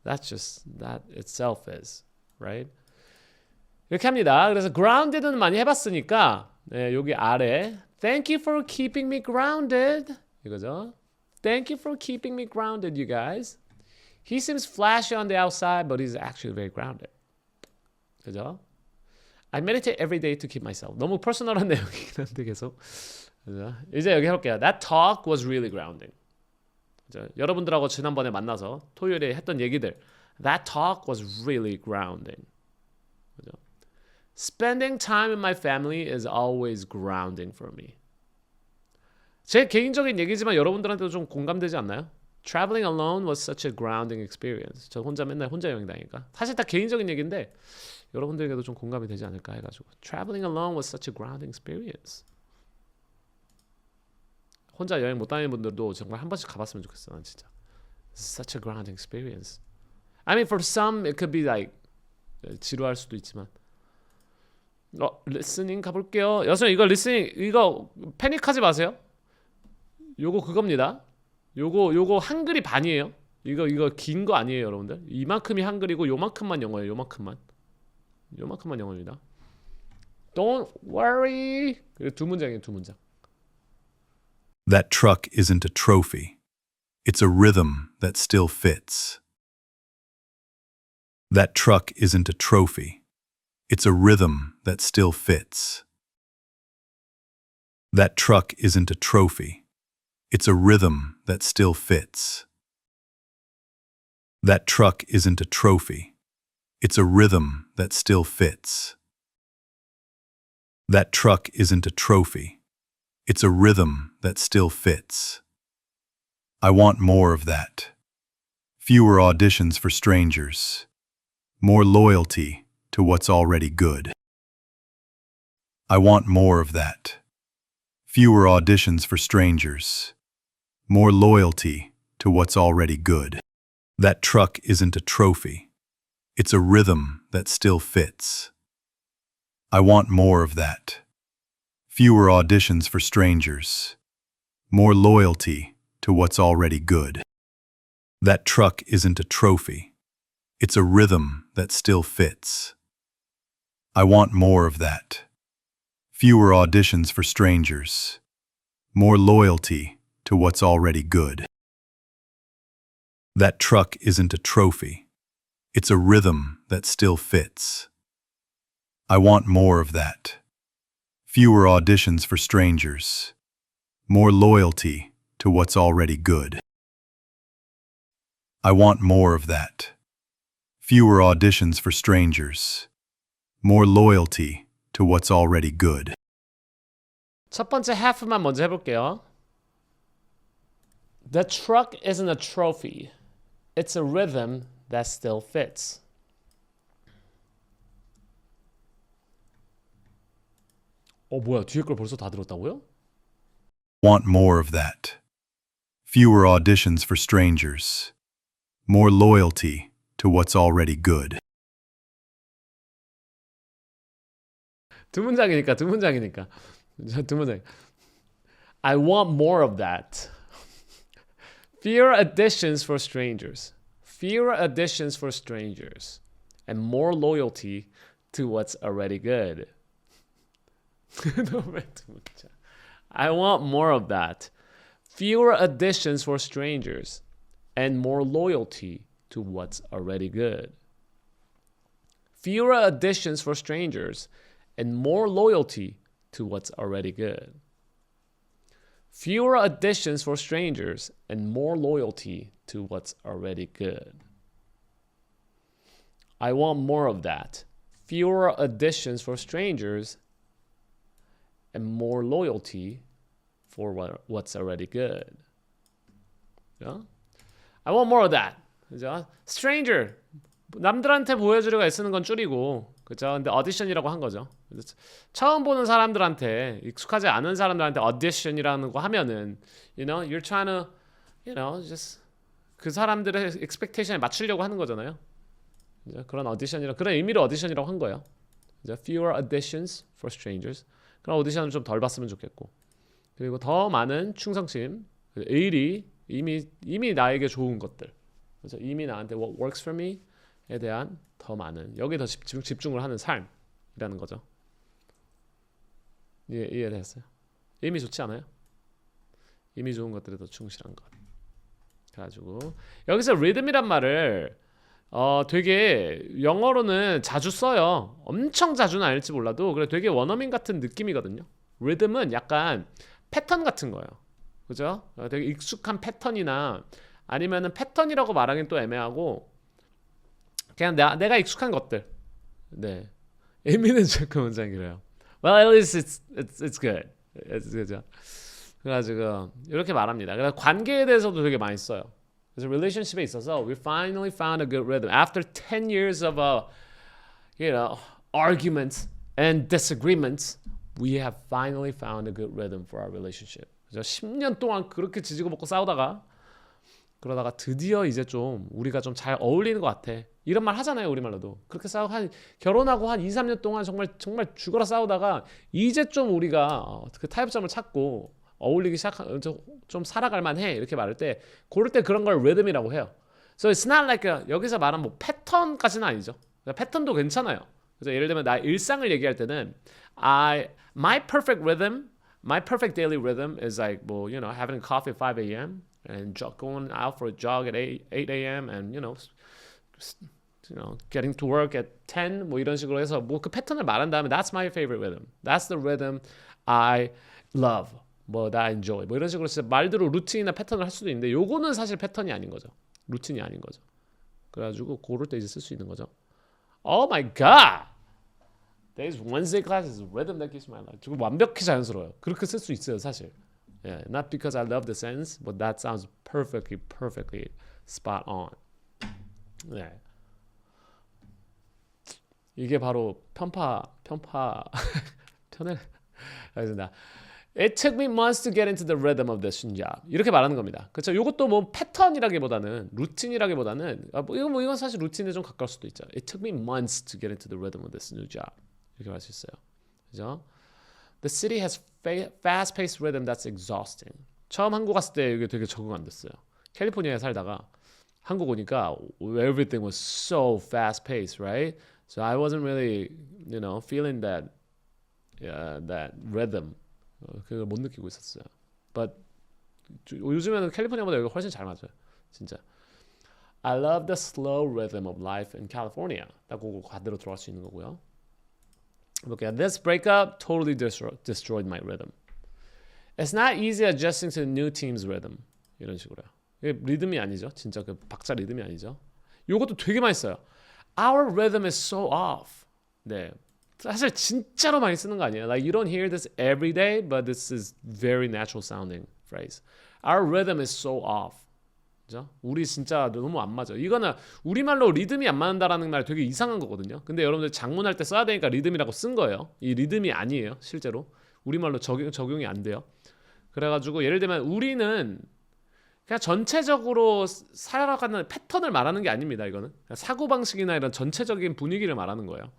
that itself is, right? 이렇게 합니다. 그래서 grounded는 많이 해봤으니까 네, 여기 아래 Thank you for keeping me grounded. 이거죠? Thank you for keeping me grounded, you guys. He seems flashy on the outside, but he's actually very grounded. 그죠? I meditate every day to keep myself. 너무 퍼스널한 내용이긴 한데 계속. 그죠? 이제 여기 해볼게요. That talk was really grounding. 그죠? 여러분들하고 지난번에 만나서 토요일에 했던 얘기들. That talk was really grounding. 그죠? Spending time with my family is always grounding for me. 제 개인적인 얘기지만 여러분들한테도 좀 공감되지 않나요? Traveling alone was such a grounding experience. 저 맨날 혼자 여행 다니니까. 사실 다 개인적인 얘기인데 여러분들에게도 좀 공감이 되지 않을까 해가지고. Traveling alone was such a grounding experience. 혼자 여행 못 다니는 분들도 정말 한 번씩 가봤으면 좋겠어. 난 진짜. Such a grounding experience. I mean, for some it could be like 지루할 수도 있지만. 리스닝 가볼게요. 여러분 이거 리스닝 이거 패닉하지 마세요. 요거 그겁니다. 요거 한글이 반이에요. 이거 긴 거 아니에요, 여러분들. 이만큼이 한글이고 요만큼만 영어예요. 요만큼만 영어입니다. Don't worry. 두 문장이에요, 두 문장. That truck isn't a trophy. It's a rhythm that still fits. That truck isn't a trophy. It's a rhythm that still fits. That truck isn't a trophy. It's a rhythm that still fits. That truck isn't a trophy. It's a rhythm that still fits. That truck isn't a trophy. It's a rhythm that still fits. I want more of that. Fewer auditions for strangers. More loyalty to what's already good. I want more of that. Fewer auditions for strangers. More loyalty to what's already good. That truck isn't a trophy. It's a rhythm that still fits. I want more of that. Fewer auditions for strangers. More loyalty to what's already good. That truck isn't a trophy. It's a rhythm that still fits. I want more of that. Fewer auditions for strangers. More loyalty to what's already good. That truck isn't a trophy. It's a rhythm that still fits. I want more of that. Fewer auditions for strangers. More loyalty to what's already good. I want more of that. Fewer auditions for strangers. More loyalty to what's already good. 첫 번째 half만 먼저 해볼게요. The truck isn't a trophy. It's a rhythm that still fits. 뭐야? 뒤에 걸 벌써 다 들었다고요? Want more of that. Fewer auditions for strangers. More loyalty to what's already good. 두 문장이니까. I want more of that. Fewer additions for strangers. Fewer additions for strangers. And more loyalty to what's already good. I want more of that. Fewer additions for strangers. And more loyalty to what's already good. Fewer additions for strangers. And more loyalty to what's already good. Fewer additions for strangers and more loyalty to what's already good. I want more of that. Fewer additions for strangers and more loyalty for what's already good. Yeah? I want more of that. 그죠? Stranger. 남들한테 보여주려고 애쓰는 건 줄이고, 그죠? 근데 audition이라고 한 거죠. 처음 보는 사람들한테, 익숙하지 않은 사람들한테 audition이라는 거 하면은, you're trying to, just 그 사람들의 expectation에 맞추려고 하는 거잖아요. 그죠? 그런 그런 의미로 audition이라고 한 거예요. 그죠? Fewer auditions for strangers. 그런 오디션을 좀 덜 봤으면 좋겠고, 그리고 더 많은 충성심, 의리, 이미 나에게 좋은 것들, 그래서 이미 나한테 what works for me에 대한 더 많은, 여기 더 집중을 하는 삶이라는 거죠. 이해됐어요? 이미 좋지 않아요? 이미 좋은 것들에 더 충실한 것. 그래가지고 여기서 리듬이란 말을 되게 영어로는 자주 써요. 엄청 자주는 아닐지 몰라도 그래 되게 원어민 같은 느낌이거든요. 리듬은 약간 패턴 같은 거예요. 그죠? 되게 익숙한 패턴이나 아니면은 패턴이라고 말하기는 또 애매하고 그냥 내가 익숙한 것들. 네. 의미는 조금 문장이래요. Well, at least it's good. 그죠? 그래가지고 이렇게 말합니다. 그래서 관계에 대해서도 되게 많이 써요. 그래서 relationship에 있어서 we finally found a good rhythm after 10 years of arguments and disagreements. We have finally found a good rhythm for our relationship. 그래서 10년 동안 그렇게 지지고 볶고 싸우다가 그러다가 드디어 이제 좀 우리가 좀 잘 어울리는 것 같아. 이런 말 하잖아요, 우리말로도. 그렇게 결혼하고 한 2, 3년 동안 정말 죽어라 싸우다가 이제 좀 우리가 그 타협점을 찾고 어울리기 시작한 좀 살아갈 만해 이렇게 말할 때 그럴 때 그런 걸 리듬이라고 해요. So it's not like 여기서 말한 뭐 패턴까지는 아니죠. 패턴도 괜찮아요. 그래서 예를 들면 나 일상을 얘기할 때는 my perfect rhythm, my perfect daily rhythm is like 뭐 having coffee at 5 a.m. and going out for a jog at 8 a.m. and getting to work at 10 뭐 이런 식으로 해서 뭐 그 패턴을 말한 다음에 that's my favorite rhythm. That's the rhythm I love. 뭐 that I enjoy. 뭐 이런 식으로 진짜 말대로 루틴이나 패턴을 할 수도 있는데 요거는 사실 패턴이 아닌 거죠. 루틴이 아닌 거죠. 그래가지고 그럴 때 이제 쓸 수 있는 거죠. Oh my god! Today's Wednesday class is rhythm that gives my life. 지금 완벽히 자연스러워요. 그렇게 쓸 수 있어요, 사실. Yeah, not because I love the sense, but that sounds perfectly spot on. 네. 이게 바로 편파 편을 알겠습니다. It took me months to get into the rhythm of this new job. 이렇게 말하는 겁니다. 그렇죠? 이것도 뭐 패턴이라기보다는 루틴이라기보다는 이건 사실 루틴에 좀 가까울 수도 있죠. It took me months to get into the rhythm of this new job. 이렇게 말 수 있어요. 그죠? The city has fast-paced rhythm that's exhausting. 처음 한국 갔을 때 이게 되게 적응 안 됐어요. 캘리포니아에 살다가 한국 오니까 everything was so fast-paced, right? So I wasn't really, feeling that rhythm. 그걸 못 느끼고 있었어요. But 요즘에는 캘리포니아보다 여기가 훨씬 잘 맞아요. 진짜. I love the slow rhythm of life in California. 딱 그거 그대로 들어갈 수 있는 거고요. 볼게요. This breakup totally destroyed my rhythm. It's not easy adjusting to the new team's rhythm. 이런 식으로요. 이게 리듬이 아니죠. 진짜 그 박자 리듬이 아니죠. 요것도 되게 많이 써요. Our rhythm is so off. 네. 사실 진짜로 많이 쓰는 거 아니에요. Like you don't hear this every day, but this is very natural sounding phrase. Our rhythm is so off. 그죠? 우리 진짜 너무 안 맞아. 이거는 우리말로 리듬이 안 맞는다라는 말 되게 이상한 거거든요. 근데 여러분들 장문할 때 써야 되니까 리듬이라고 쓴 거예요. 이 리듬이 아니에요. 실제로. 우리말로 적용이 안 돼요. 그래가지고 예를 들면 우리는 그냥 전체적으로 살아가는 패턴을 말하는 게 아닙니다. 이거는 사고방식이나 이런 전체적인 분위기를 말하는 거예요.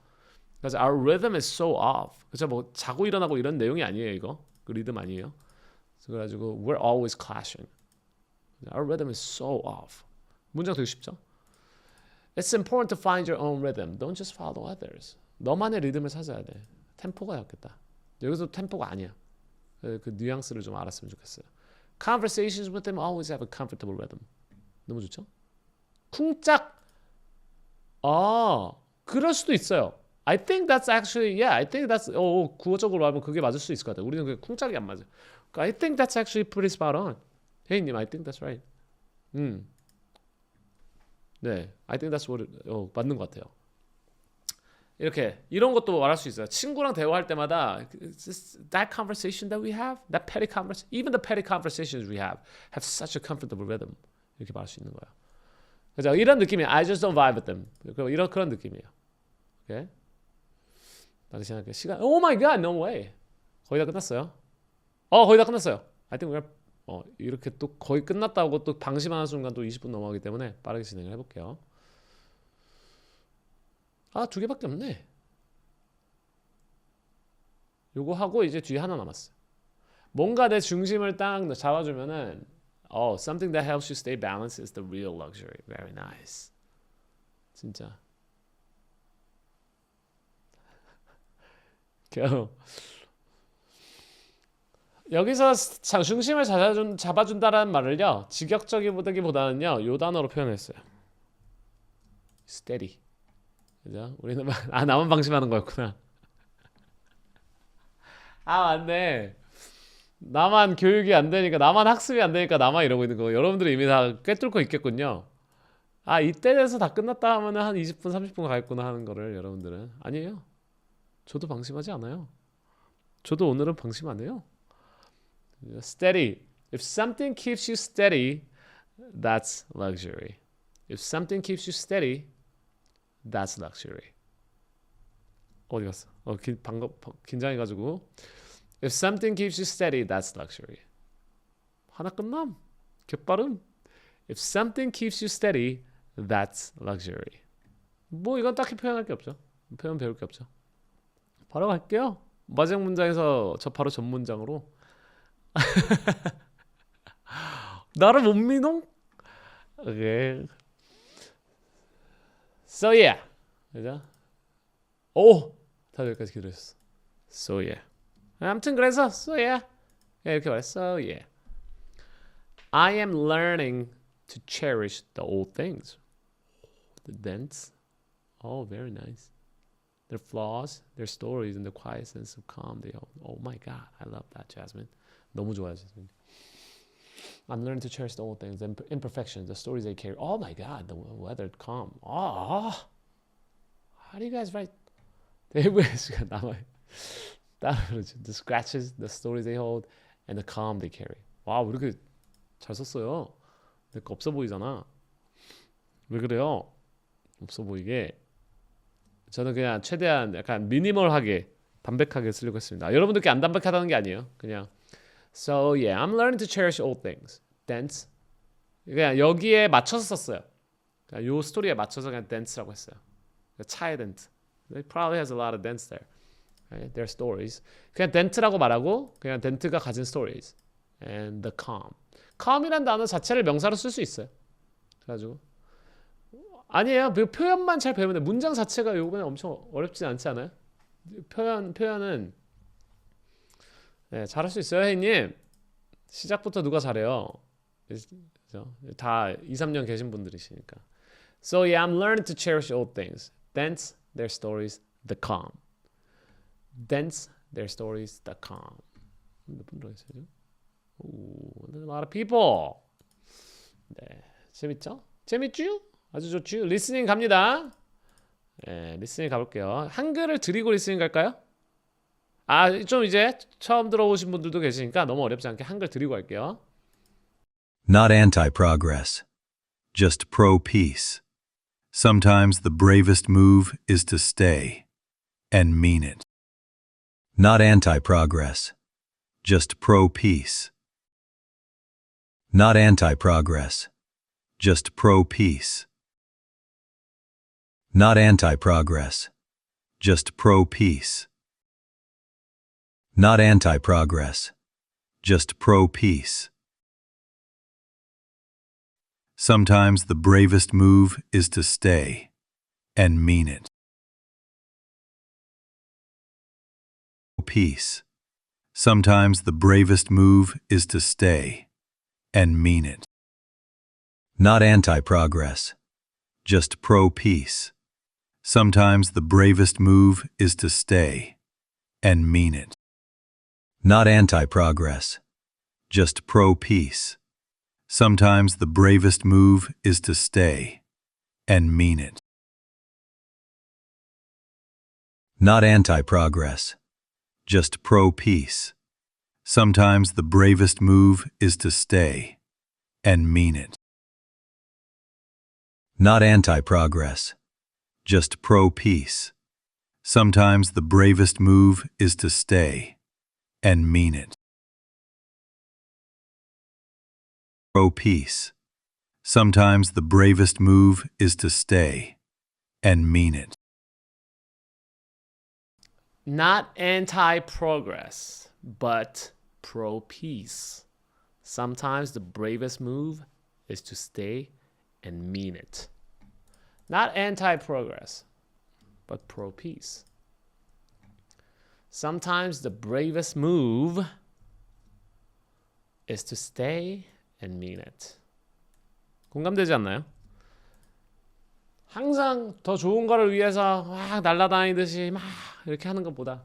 그래서 our rhythm is so off. 그죠? 뭐 자고 일어나고 이런 내용이 아니에요. 이거 그 리듬 아니에요. 그래가지고 we're always clashing. Our rhythm is so off. 문장 되게 쉽죠? It's important to find your own rhythm. Don't just follow others. 너만의 리듬을 찾아야 돼. 템포가 였겠다. 여기서 템포가 아니야. 그 뉘앙스를 좀 알았으면 좋겠어요. Conversations with them always have a comfortable rhythm. 너무 좋죠? 쿵짝. 그럴 수도 있어요. I think that's actually, yeah, I think that's, 구어적으로 하면 그게 맞을 수 있을 것 같아요. 우리는 그 쿵짝이 안 맞아. I think that's actually pretty spot on. 헤이님, I think that's right. 네, I think that's what it, 맞는 것 같아요. 이렇게 이런 것도 말할 수 있어요. 친구랑 대화할 때마다 that conversation that we have, that petty conversation, even the petty conversations we have such a comfortable rhythm. 이렇게 말할 수 있는 거야. 그죠? 이런 느낌이에요. I just don't vibe with them. 그런 느낌이에요. 오케이? 다시 생각해. 시간. Oh my god, no way. 거의 다 끝났어요. 거의 다 끝났어요. I think we're 이렇게 또 거의 끝났다고 또 방심하는 순간 또 20분 넘어가기 때문에 빠르게 진행을 해볼게요. 두 개밖에 없네. 요거 하고 이제 뒤에 하나 남았어요. 뭔가 내 중심을 딱 잡아주면은 something that helps you stay balanced is the real luxury. Very nice. 진짜. 여기서 중심을 잡아준다라는 말을요 직역적이보다는요 요 단어로 표현했어요. steady. 그죠? 우리는 나만 방심하는 거였구나. 맞네. 나만 교육이 안 되니까, 나만 학습이 안 되니까 나만 이러고 있는 거. 여러분들이 이미 다 꿰뚫고 있겠군요. 이때 돼서 다 끝났다 하면은 한 20분 30분 가겠구나 하는 거를 여러분들은 아니에요. 저도 방심하지 않아요. 저도 오늘은 방심 안 해요. Steady. If something keeps you steady, that's luxury. If something keeps you steady, that's luxury. 어디 갔어? 방금 긴장해가지고. If something keeps you steady, that's luxury. 하나 끝남. 개빠름. If something keeps you steady, that's luxury. 뭐 이건 딱히 표현할 게 없죠. 표현 배울 게 없죠. 바로 갈게요. 마지막 문장에서 저 바로 전 문장으로. 나를 못 믿어? 오케이. So yeah. 그죠? 다들 여기까지 기다렸어. So yeah. 아무튼 그래서 so yeah. 이렇게 말해. So yeah. I am learning to cherish the old things. The dents. Very nice. Their flaws, their stories, and the quiet sense of calm they hold. Oh my God, I love that, Jasmine. 너무 좋아요, Jasmine. I'm learning to cherish the old things, the imperfections, the stories they carry. Oh my God, the weather calm. How do you guys write? 대부분가 남아요. The scratches, the stories they hold, and the calm they carry. 와, 왜 이렇게 잘 썼어요? 근데 없어 보이잖아. 왜 그래요? 없어 보이게 저는 그냥 최대한 약간 미니멀하게 담백하게 쓰려고 했습니다. 여러분들께 안 담백하다는 게 아니에요. 그냥 So yeah, I'm learning to cherish old things. Dance. 그냥 여기에 맞춰서 썼어요. 그냥 요 스토리에 맞춰서 그냥 dance라고 했어요. 차의 dance. It probably has a lot of dance there. Right? Their stories. 그냥 dente라고 말하고 그냥 dente가 가진 stories. And the calm. calm이란 단어 자체를 명사로 쓸 수 있어요. 그래가지고 아니에요. 표현만 잘 배우면 돼. 문장 자체가 요번에 엄청 어렵지 않지 않아요? 표현은 네, 잘할 수 있어요, 혜인님. 시작부터 누가 잘해요? 그죠? 다 2, 3년 계신 분들이시니까. So yeah, I'm learning to cherish old things. Dance their stories, the calm. Dance their stories, the calm. 몇 분 들어있어요? Ooh, there's a lot of people. 네, 재밌죠? 재밌죠? 아주 좋죠? 리스닝 갑니다. 네, 리스닝 가볼게요. 한글을 드리고 리스닝 갈까요? 아, 좀 이제 처음 들어오신 분들도 계시니까 너무 어렵지 않게 한글 드리고 갈게요. Not anti-progress, just pro-peace. Sometimes the bravest move is to stay and mean it. Not anti-progress, just pro-peace. Not anti-progress, just pro-peace. Not anti-progress, just pro-peace. Not anti-progress, just pro-peace. Sometimes the bravest move is to stay and mean it. Peace. Sometimes the bravest move is to stay and mean it. Not anti-progress, just pro-peace. Sometimes the bravest move is to stay and mean it. Not anti-progress, just pro-peace. Sometimes the bravest move is to stay and mean it. Not anti-progress, just pro-peace. Sometimes the bravest move is to stay and mean it. Not anti-progress, just pro-peace. Sometimes the bravest move is to stay and mean it. Pro-peace. Sometimes the bravest move is to stay and mean it. Not anti-progress, but pro-peace. Sometimes the bravest move is to stay and mean it. Not anti-progress, but pro-peace. Sometimes the bravest move is to stay and mean it. 공감되지 않나요? 항상 더 좋은 거를 위해서 막 날아다니듯이 막 이렇게 하는 것보다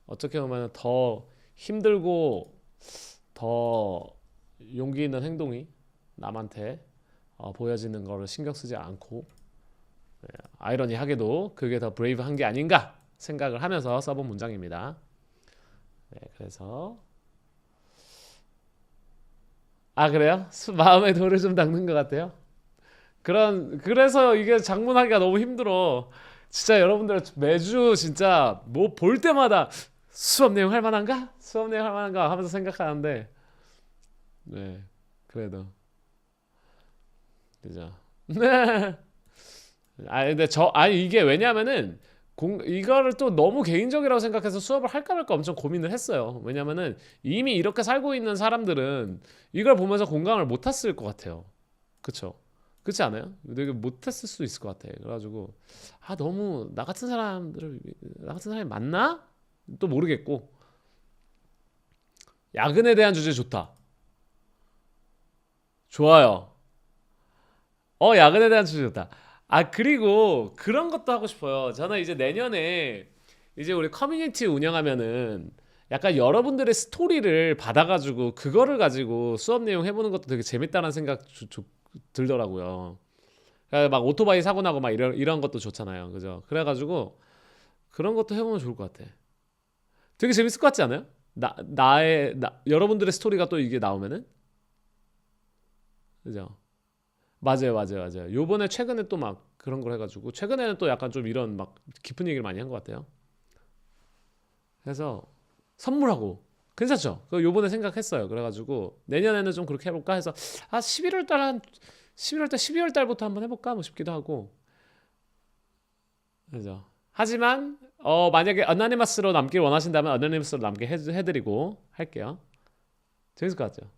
어떻게 보면 더 힘들고 더 용기 있는 행동이 남한테 보여지는 거를 신경 쓰지 않고 아이러니하게도 그게 더 브레이브한 게 아닌가 생각을 하면서 써본 문장입니다. 네, 그래서 그래요? 마음의 돌을 좀 닦는 것 같아요. 그래서 이게 장문하기가 너무 힘들어. 진짜 여러분들 매주 진짜 뭐 볼 때마다 수업 내용 할 만한가? 수업 내용 할 만한가? 하면서 생각하는데 네, 그래도 그죠? 네. 근데 이게 왜냐면은 이거를 또 너무 개인적이라고 생각해서 수업을 할까 말까 엄청 고민을 했어요. 왜냐면은 이미 이렇게 살고 있는 사람들은 이걸 보면서 공감을 못 했을 것 같아요. 그쵸? 그렇지 않아요? 되게 못했을 수 있을 것 같아. 그래가지고 너무 나 같은 사람이 맞나? 또 모르겠고 야근에 대한 주제 좋다. 좋아요. 야근에 대한 주제 좋다. 그리고 그런 것도 하고 싶어요. 저는 이제 내년에 이제 우리 커뮤니티 운영하면은 약간 여러분들의 스토리를 받아가지고 그거를 가지고 수업 내용 해보는 것도 되게 재밌다는 생각 들더라고요. 그러니까 막 오토바이 사고 나고 막 이런 것도 좋잖아요. 그죠? 그래가지고 그런 것도 해보면 좋을 것 같아. 되게 재밌을 것 같지 않아요? 여러분들의 스토리가 또 이게 나오면은 그죠? 맞아요. 요번에 최근에 또 막 그런 걸 해가지고 최근에는 또 약간 좀 이런 막 깊은 얘기를 많이 한 것 같아요. 그래서 선물하고 괜찮죠? 그 요번에 생각했어요. 그래가지고 내년에는 좀 그렇게 해볼까 해서 11월 달 한 11월 달 12월 달부터 한번 해볼까 뭐 싶기도 하고. 그죠? 하지만 만약에 어나니머스로 남길 원하신다면 어나니머스로 남게 해드리고 할게요. 재밌을 것 같죠?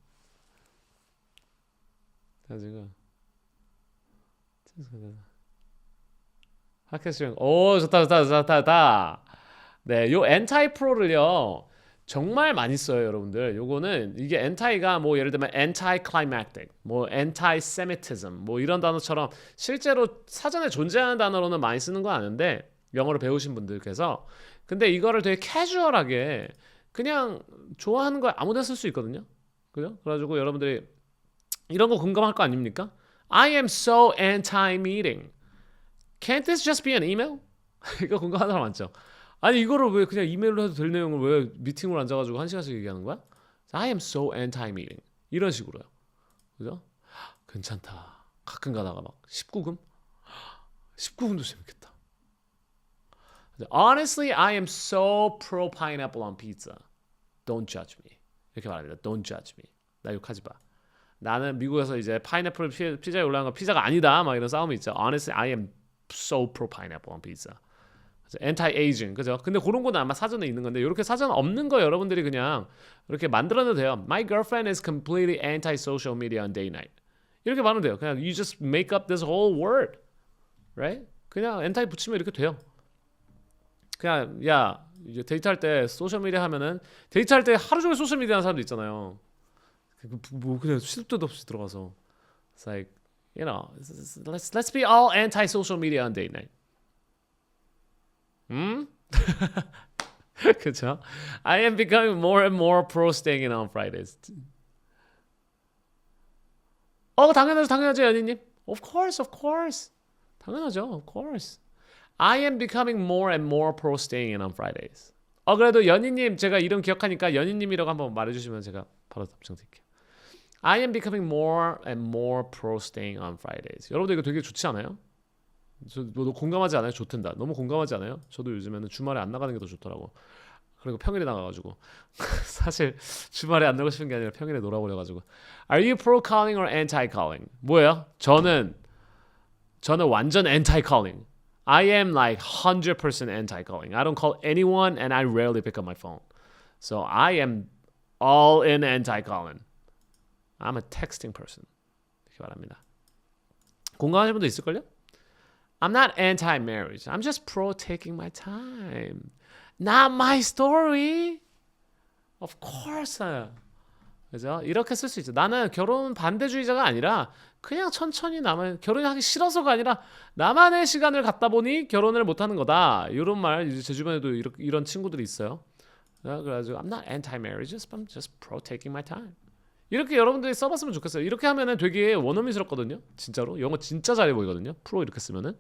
그래가지고 팟캐스트 오 좋다. 네, 요 엔타이 프로를요 정말 많이 써요, 여러분들. 요거는 이게 엔타이가 뭐 예를 들면 anti climactic, 뭐 anti semitism, 뭐 이런 단어처럼 실제로 사전에 존재하는 단어로는 많이 쓰는 거 아는데 영어를 배우신 분들께서 근데 이거를 되게 캐주얼하게 그냥 좋아하는 거 아무데나 쓸 수 있거든요. 그죠? 그래가지고 여러분들이 이런 거 공감할 거 아닙니까? I am so anti-meeting. Can't this just be an email? 이거 공감하는 사람 많죠? 아니 이거를 왜 그냥 이메일로 해도 될 내용을 왜 미팅으로 앉아가지고 1시간씩 얘기하는 거야? I am so anti-meeting. 이런 식으로요. 그죠? 괜찮다. 가끔 가다가 막 19금? 19금도 재밌겠다. Honestly, I am so pro pineapple on pizza. Don't judge me. 이렇게 말합니다. Don't judge me. 나 욕하지 마. 나는 미국에서 이제 파인애플 피자에 올라간 건 피자가 아니다. 막 이런 싸움이 있죠. Honestly, I am so pro pineapple on pizza. anti-aging, 그죠? 근데 그런 거는 아마 사전에 있는 건데 이렇게 사전 없는 거 여러분들이 그냥 이렇게 만들어도 돼요. My girlfriend is completely anti-social media on day night. 이렇게 말하면 돼요. 그냥 you just make up this whole word, right? 그냥 anti 붙이면 이렇게 돼요. 그냥 야 이제 데이트할 때 소셜 미디어 하면은 데이트할 때 하루 종일 소셜 미디어 하는 사람도 있잖아요. 뭐 그냥 시도 때도 없이 들어가서 it's like you know let's be all anti-social media on day night. 그렇죠? I am becoming more and more pro staying in on Fridays. 당연하죠, 연희님. Of course. 당연하죠, of course. I am becoming more and more pro staying in on Fridays. 그래도 연희님 제가 이름 기억하니까 연희님이라고 한번 말해주시면 제가 바로 답장 드릴게요. I am becoming more and more pro staying on Fridays. 여러분들 이거 되게 좋지 않아요? 너 공감하지 않아요? 좋텐다. 너무 공감하지 않아요? 저도 요즘에는 주말에 안 나가는 게 더 좋더라고. 그리고 평일에 나가가지고 사실 주말에 안 나가고 싶은 게 아니라 평일에 놀아버려가지고. Are you pro calling or anti calling? 뭐예요? 저는 완전 anti calling. I am like 100% anti calling. I don't call anyone and I rarely pick up my phone. So I am all in anti calling. I'm a texting person. 이렇게 말합니다. 공감하시는 분도 있을걸요? I'm not anti-marriage. I'm just pro taking my time. Not my story. Of course. 그죠? 이렇게 쓸 수 있죠. 나는 결혼 반대주의자가 아니라 그냥 천천히 결혼하기 싫어서가 아니라 나만의 시간을 갖다 보니 결혼을 못하는 거다. 이런 말 이제 제 주변에도 이런 친구들이 있어요. 그래가지고 I'm not anti-marriage. I'm just pro taking my time. 이렇게 여러분들이 써봤으면 좋겠어요. 이렇게 하면은 되게 원어민스럽거든요. 진짜로 영어 진짜 잘해 보이거든요. 프로 이렇게 쓰면은.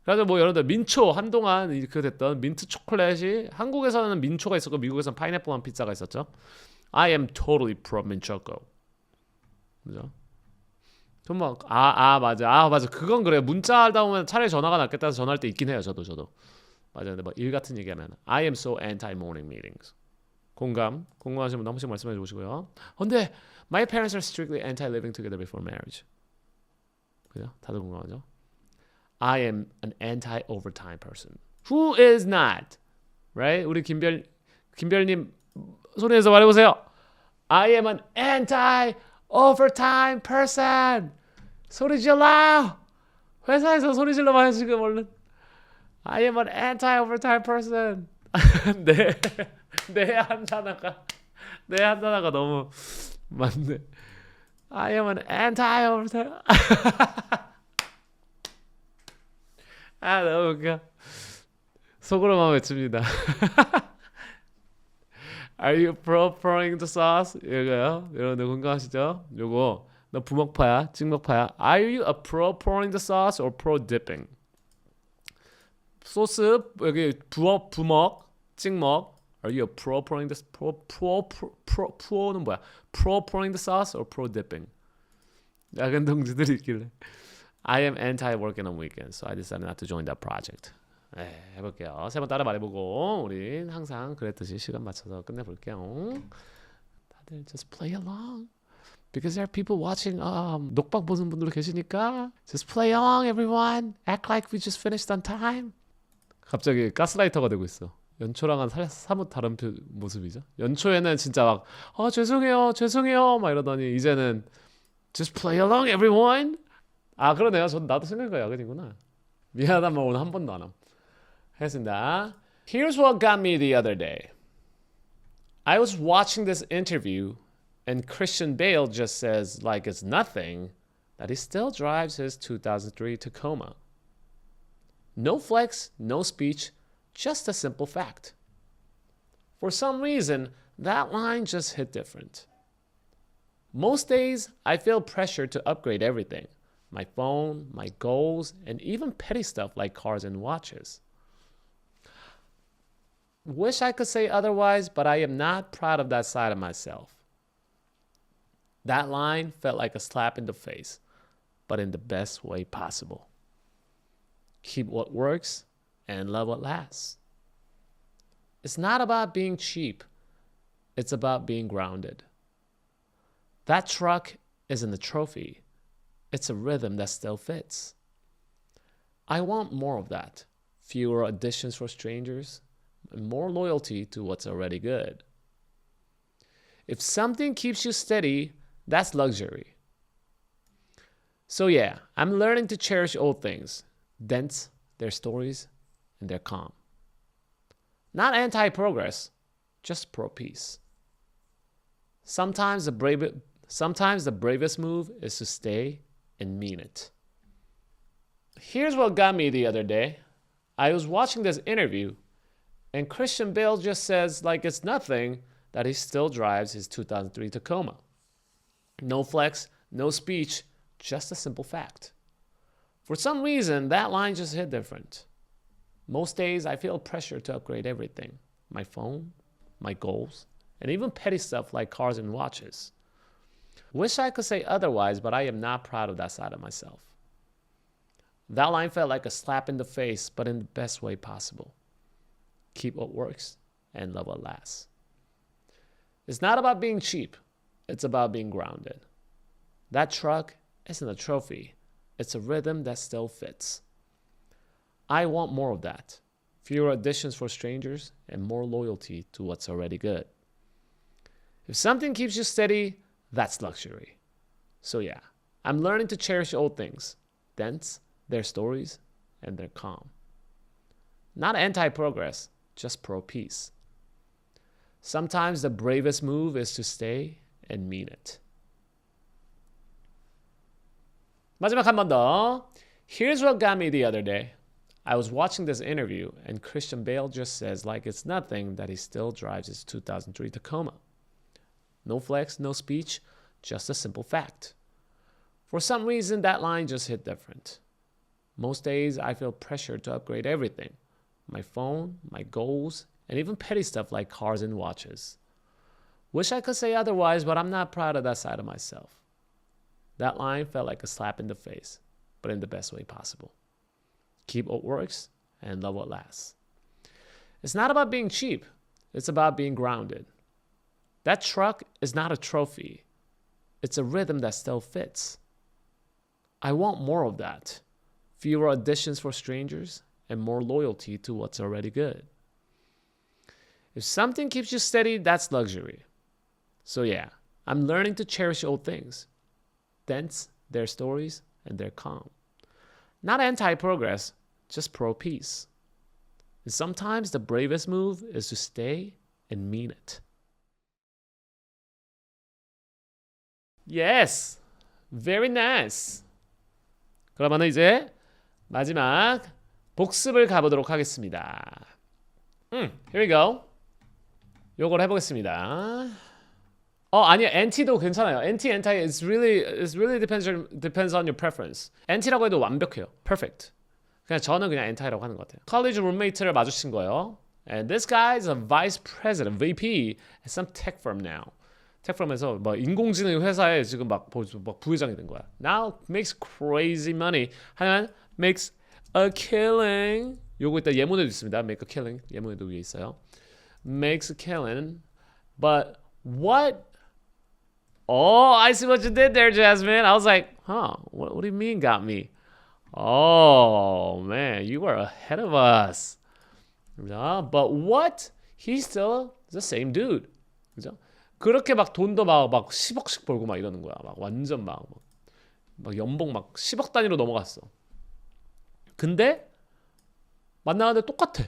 그래서 뭐 여러분들 민초 한동안 그 됐던 민트 초콜릿이 한국에서는 민초가 있었고 미국에서는 파인애플 한 피자가 있었죠. I am totally pro 민초코. 그죠? 정말 맞아. 그건 그래요. 문자 하다 보면 차라리 전화가 낫겠다 해서 전화할 때 있긴 해요. 저도. 맞아요. 근데 뭐 일 같은 얘기하면 I am so anti morning meetings. 공감하시는 분 한 번씩 말씀해 주시고요. 근데 my parents are strictly anti living together before marriage. 그죠? 다들 공감하죠? I am an anti overtime person. Who is not? Right? 우리 김별님 소리내서 말해보세요. I am an anti overtime person. 소리 질러. 회사에서 소리 질러 봐요 지금 얼른. I am an anti overtime person. 네 한 단어가 너무 많네. I am an anti overtime. 너무 웃겨. 속으로만 외칩니다. Are you pro pouring the sauce? 이거요. 여러분들 공감하시죠? 요거 너 부먹파야, 찍먹파야. Are you a pro pouring the sauce or pro dipping? 소스 여기 부먹, 찍먹. Are you a pro pouring the pro는 뭐야? Pro pouring the sauce or pro dipping? 야근 동지들이 있길래. I am anti-working on weekends, so I decided not to join that project. 네, 해볼게요. 세 번 따라 말해보고 우린 항상 그랬듯이 시간 맞춰서 끝내볼게요. 다들 just play along. Because there are people watching. 녹박 보는 분들 계시니까 just play along, everyone. Act like we just finished on time. 갑자기 가스라이터가 되고 있어. 연초랑은 사뭇 다른 모습이죠. 연초에는 진짜 막 죄송해요 막 이러더니 이제는 just play along, everyone. 그러네요. 나도 생각해보니까 야근이구나. 미안하단 말 오늘 한 번도 안 함. 하겠습니다. Here's what got me the other day. I was watching this interview and Christian Bale just says like it's nothing that he still drives his 2003 Tacoma. No flex, no speech, just a simple fact. For some reason, that line just hit different. Most days, I feel pressure to upgrade everything. My phone, my goals, and even petty stuff like cars and watches. Wish I could say otherwise, but I am not proud of that side of myself. That line felt like a slap in the face, but in the best way possible. Keep what works and love what lasts. It's not about being cheap. It's about being grounded. That truck isn't a trophy. It's a rhythm that still fits. I want more of that. Fewer additions for strangers and more loyalty to what's already good. If something keeps you steady, that's luxury. So yeah, I'm learning to cherish old things. Dents, their stories, and their calm. Not anti-progress, just pro-peace. Sometimes the bravest move is to stay and mean it. Here's what got me the other day. I was watching this interview, and Christian Bale just says like it's nothing that he still drives his 2003 Tacoma. No flex, no speech, just a simple fact. For some reason, that line just hit different. Most days, I feel pressure to upgrade everything. My phone, my goals, and even petty stuff like cars and watches. Wish I could say otherwise, but I am not proud of that side of myself. That line felt like a slap in the face, but in the best way possible. Keep what works and love what lasts. It's not about being cheap. It's about being grounded. That truck isn't a trophy. It's a rhythm that still fits. I want more of that. Fewer additions for strangers and more loyalty to what's already good. If something keeps you steady, that's luxury. So yeah, I'm learning to cherish old things. Dents, their stories, and their calm. Not anti-progress, just pro-peace. Sometimes the bravest move is to stay and mean it. 마지막 한 번 더. Here's what got me the other day. I was watching this interview and Christian Bale just says like it's nothing that he still drives his 2003 Tacoma. No flex, no speech, just a simple fact. For some reason, that line just hit different. Most days, I feel pressure to upgrade everything. My phone, my goals, and even petty stuff like cars and watches. Wish I could say otherwise, but I'm not proud of that side of myself. That line felt like a slap in the face, but in the best way possible. Keep what works and love what lasts. It's not about being cheap. It's about being grounded. That truck is not a trophy. It's a rhythm that still fits. I want more of that. Fewer additions for strangers and more loyalty to what's already good. If something keeps you steady, that's luxury. So yeah, I'm learning to cherish old things. Dents, their stories, and their calm. Not anti-progress, just pro-peace. And sometimes the bravest move is to stay and mean it. Yes! Very nice! 그러면 이제 마지막 복습을 가보도록 하겠습니다. Here we go. 요걸 해보겠습니다. 아니요, NT도 괜찮아요. NT, anti, it's really depends on your preference. NT라고 해도 완벽해요. Perfect. 저는 그냥 anti라고 하는 것 같아요. College roommate를 마주친 거예요. And this guy is a vice president, VP at some tech firm now. techfrom에서 막 인공지능 회사에 지금 막 부회장이 된 거야. Now makes crazy money. 하지만 makes a killing. 요거 이따 예문에도 있습니다. Make a killing. 예문에도 위에 있어요. Makes a killing. But what? Oh, I see what you did there, Jasmine. I was like, huh? What do you mean got me? Oh man, you were ahead of us. But what? He's still the same dude. 그죠? 그렇게 막 돈도 막 10억씩 벌고 막 이러는 거야. 막 완전 막 연봉 막 10억 단위로 넘어갔어. 근데 만나는데 똑같아.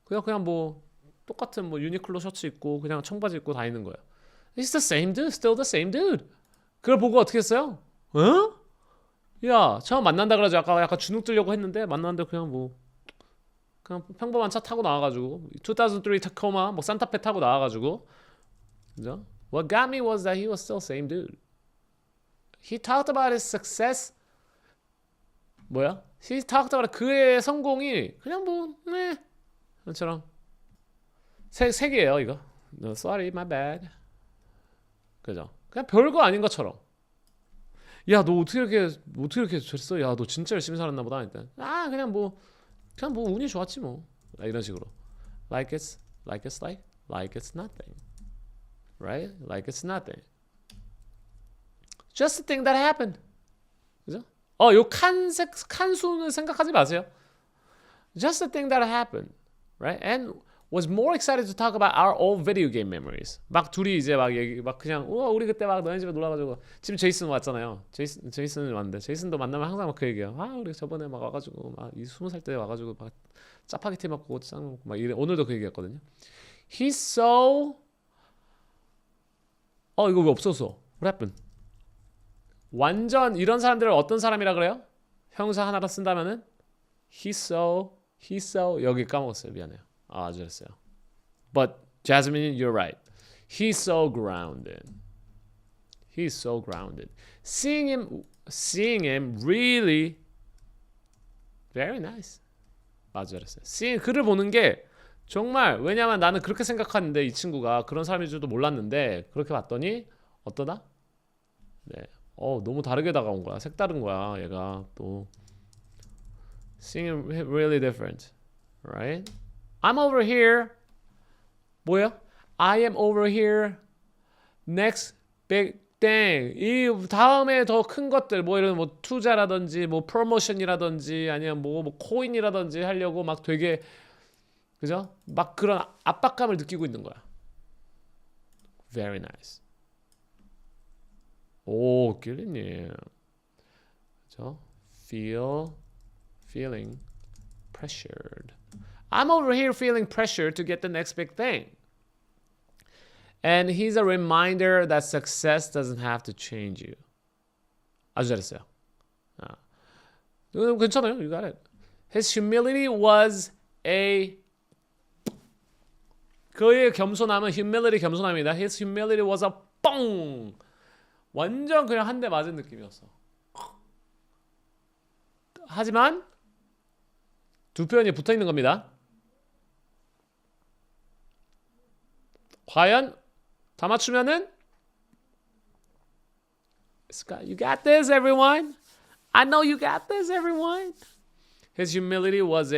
그냥 뭐 똑같은 뭐 유니클로 셔츠 입고 그냥 청바지 입고 다니는 거야. He's the same dude, still the same dude. 그걸 보고 어떻게 했어요? 어? 야, 처음 만난다 그래가지고 아까 약간 주눅 들려고 했는데 만났는데 그냥 평범한 차 타고 나와가지고 2003 타코마 뭐 산타페 타고 나와가지고 그죠? What got me was that he was still same dude. He talked about his success. 뭐야? He talked about 그의 성공이 그냥 그처럼 세 개예요 이거. No, sorry, my bad. 그죠? 그냥 별거 아닌 것처럼. 야, 너 어떻게 이렇게 됐어? 야, 너 진짜 열심히 살았나 보다. 일단 그냥 운이 좋았지 뭐. 이런 식으로. Like it's nothing. Right? Like it's nothing. Just a thing that happened. 그죠? 요 칸수는 생각하지 마세요. Just a thing that happened. Right? And was more excited to talk about our old video game memories. 막 둘이 이제 막 그냥 우리 그때 막 너네 집에 놀러가지고 지금 제이슨 왔잖아요. 제이슨이 왔는데 제이슨도 만나면 항상 막 그 얘기해요. 우리 저번에 막 와가지고 막 20살 때 와가지고 막 짜파게티 먹고 짱 먹고 막 이래. 오늘도 그 얘기했거든요. He's so 이거 왜 없었어? What happened? 완전 이런 사람들을 어떤 사람이라 그래요? 형사 하나로 쓴다면은 he's so 여기 까먹었어요. 미안해요. 아주 잘했어요. But Jasmine, you're right. He's so grounded. He's so grounded. Seeing him really very nice. 아주 잘했어요. Seeing 그를 보는 게 정말 왜냐면 나는 그렇게 생각하는데 이 친구가 그런 사람일 줄도 몰랐는데 그렇게 봤더니 어떠다? 네. 너무 다르게 다가온 거야. 색다른 거야. 얘가 또 Seeing him really different. Right? I'm over here. 뭐야? I am over here. Next big thing. 이 다음에 더 큰 것들 뭐 이런 뭐 투자라든지 뭐 프로모션이라든지 아니면 뭐 코인이라든지 하려고 막 되게 그죠? 막 그런 압박감을 느끼고 있는 거야. Very nice. 오, 길리님. 그죠? Feeling pressured. I'm over here feeling pressure to get the next big thing. And he's a reminder that success doesn't have to change you. 아주 잘했어요. 괜찮아요. You got it. His humility was 그의 겸손함은 humility 겸손함이다. His humility was a 뻥. 완전 그냥 한 대 맞은 느낌이었어. 하지만 두 표현이 붙어 있는 겁니다. 과연 다 맞추면은 You got this, everyone. I know you got this, everyone. His humility was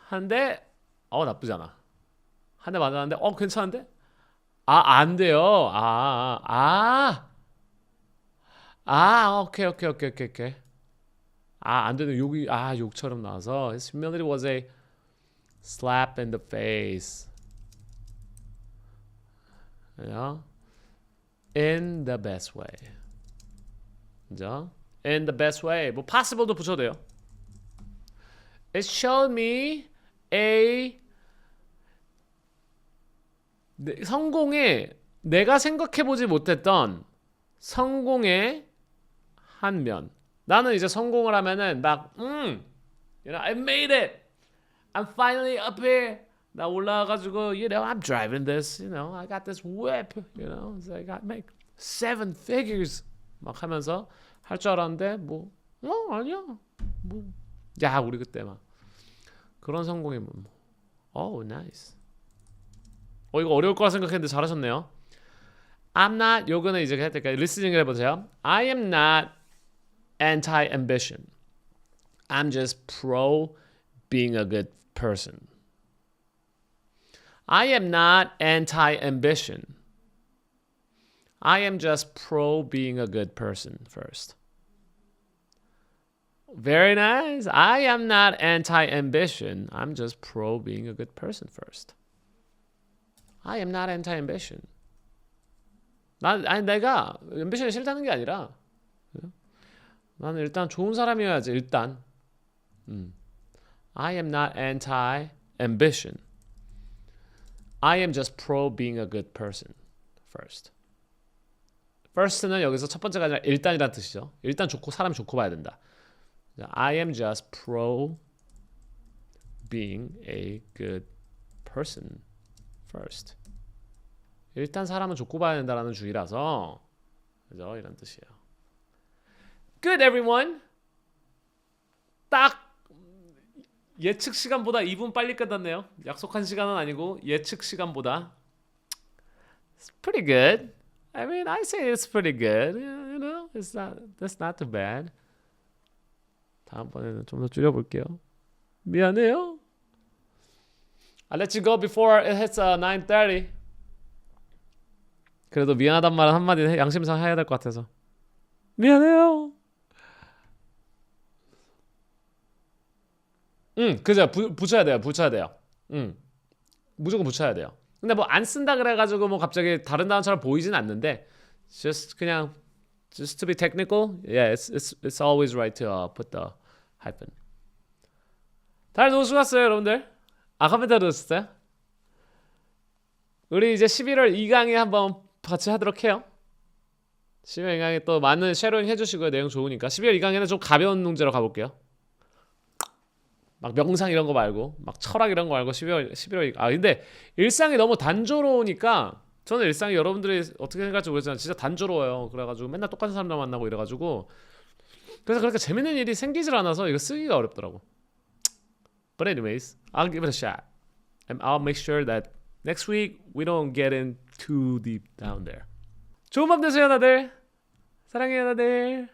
한데 나쁘지 않아. 한 대 맞았는데 괜찮은데? 안 돼요. 오케이. 안 되는 욕이 욕처럼 나와서 his humility was a slap in the face. You know? In the best way. 그죠? In the best way. 뭐 possible도 붙여도 돼요. It showed me 성공의 내가 생각해보지 못했던 성공의 한 면. 나는 이제 성공을 하면은 you know, I made it. I'm finally up here. 나 올라가가지고, you know, I'm driving this. You know, I got this whip. You know, so I got make 7 figures. 막 하면서 할 줄 알았는데 아니야. 야, 우리 그때 막 그런 성공이 Oh, nice. 이거 어려울 거라 생각했는데 잘하셨네요. I'm not. 요거는 이제 해야 될까요? 리스닝을 해보세요. I am not anti-ambition. I'm just pro being a good person. I am not anti-ambition. I am just pro being a good person first. Very nice. I am not anti-ambition. I'm just pro being a good person first. I am not anti-ambition. 내가 ambition이 싫다는 게 아니라 나는 일단 좋은 사람이어야지. 일단. I am not anti-ambition. I am just pro being a good person first. First는 여기서 첫 번째가 아니라 일단이라는 뜻이죠. 일단 좋고 사람이 좋고 봐야 된다. I am just pro being a good person first. 일단 사람은 좋고 봐야 된다라는 주의라서 그죠? 이런 뜻이에요. Good everyone. 딱 예측 시간보다 2분 빨리 끝났네요. 약속한 시간은 아니고 예측 시간보다. It's pretty good. I mean, I say it's pretty good. You know, that's not too bad. 다음번에는 좀 더 줄여볼게요. 미안해요. I'll let you go before it hits 9:30. 그래도 미안하단 말은 한마디 양심상 해야 될 것 같아서. 미안해요. 그죠. 붙여야 돼요. 무조건 붙여야 돼요. 근데 뭐 안 쓴다 그래가지고 뭐 갑자기 다른 단어처럼 보이진 않는데, just 그냥 just to be technical, yeah, it's always right to put the hyphen. 다들 너무 수고하셨어요, 여러분들. 컴퓨터 들으셨어요? 우리 이제 11월 2강에 한번 같이 하도록 해요. 12월 2강에 또 많은 쉐어링 해주시고요. 내용 좋으니까 12월 2강에는 좀 가벼운 문제로 가볼게요. 막 명상 이런 거 말고 막 철학 이런 거 말고 11월 근데 일상이 너무 단조로우니까 저는 일상이 여러분들이 어떻게 생각할지 모르겠지만 진짜 단조로워요. 그래가지고 맨날 똑같은 사람들 만나고 이래가지고 그래서 그렇게 재밌는 일이 생기질 않아서 이거 쓰기가 어렵더라고. But anyways, I'll give it a shot. And I'll make sure that next week we don't get in too deep down there. 좋은 밤 되세요 다들. 사랑해요 다들.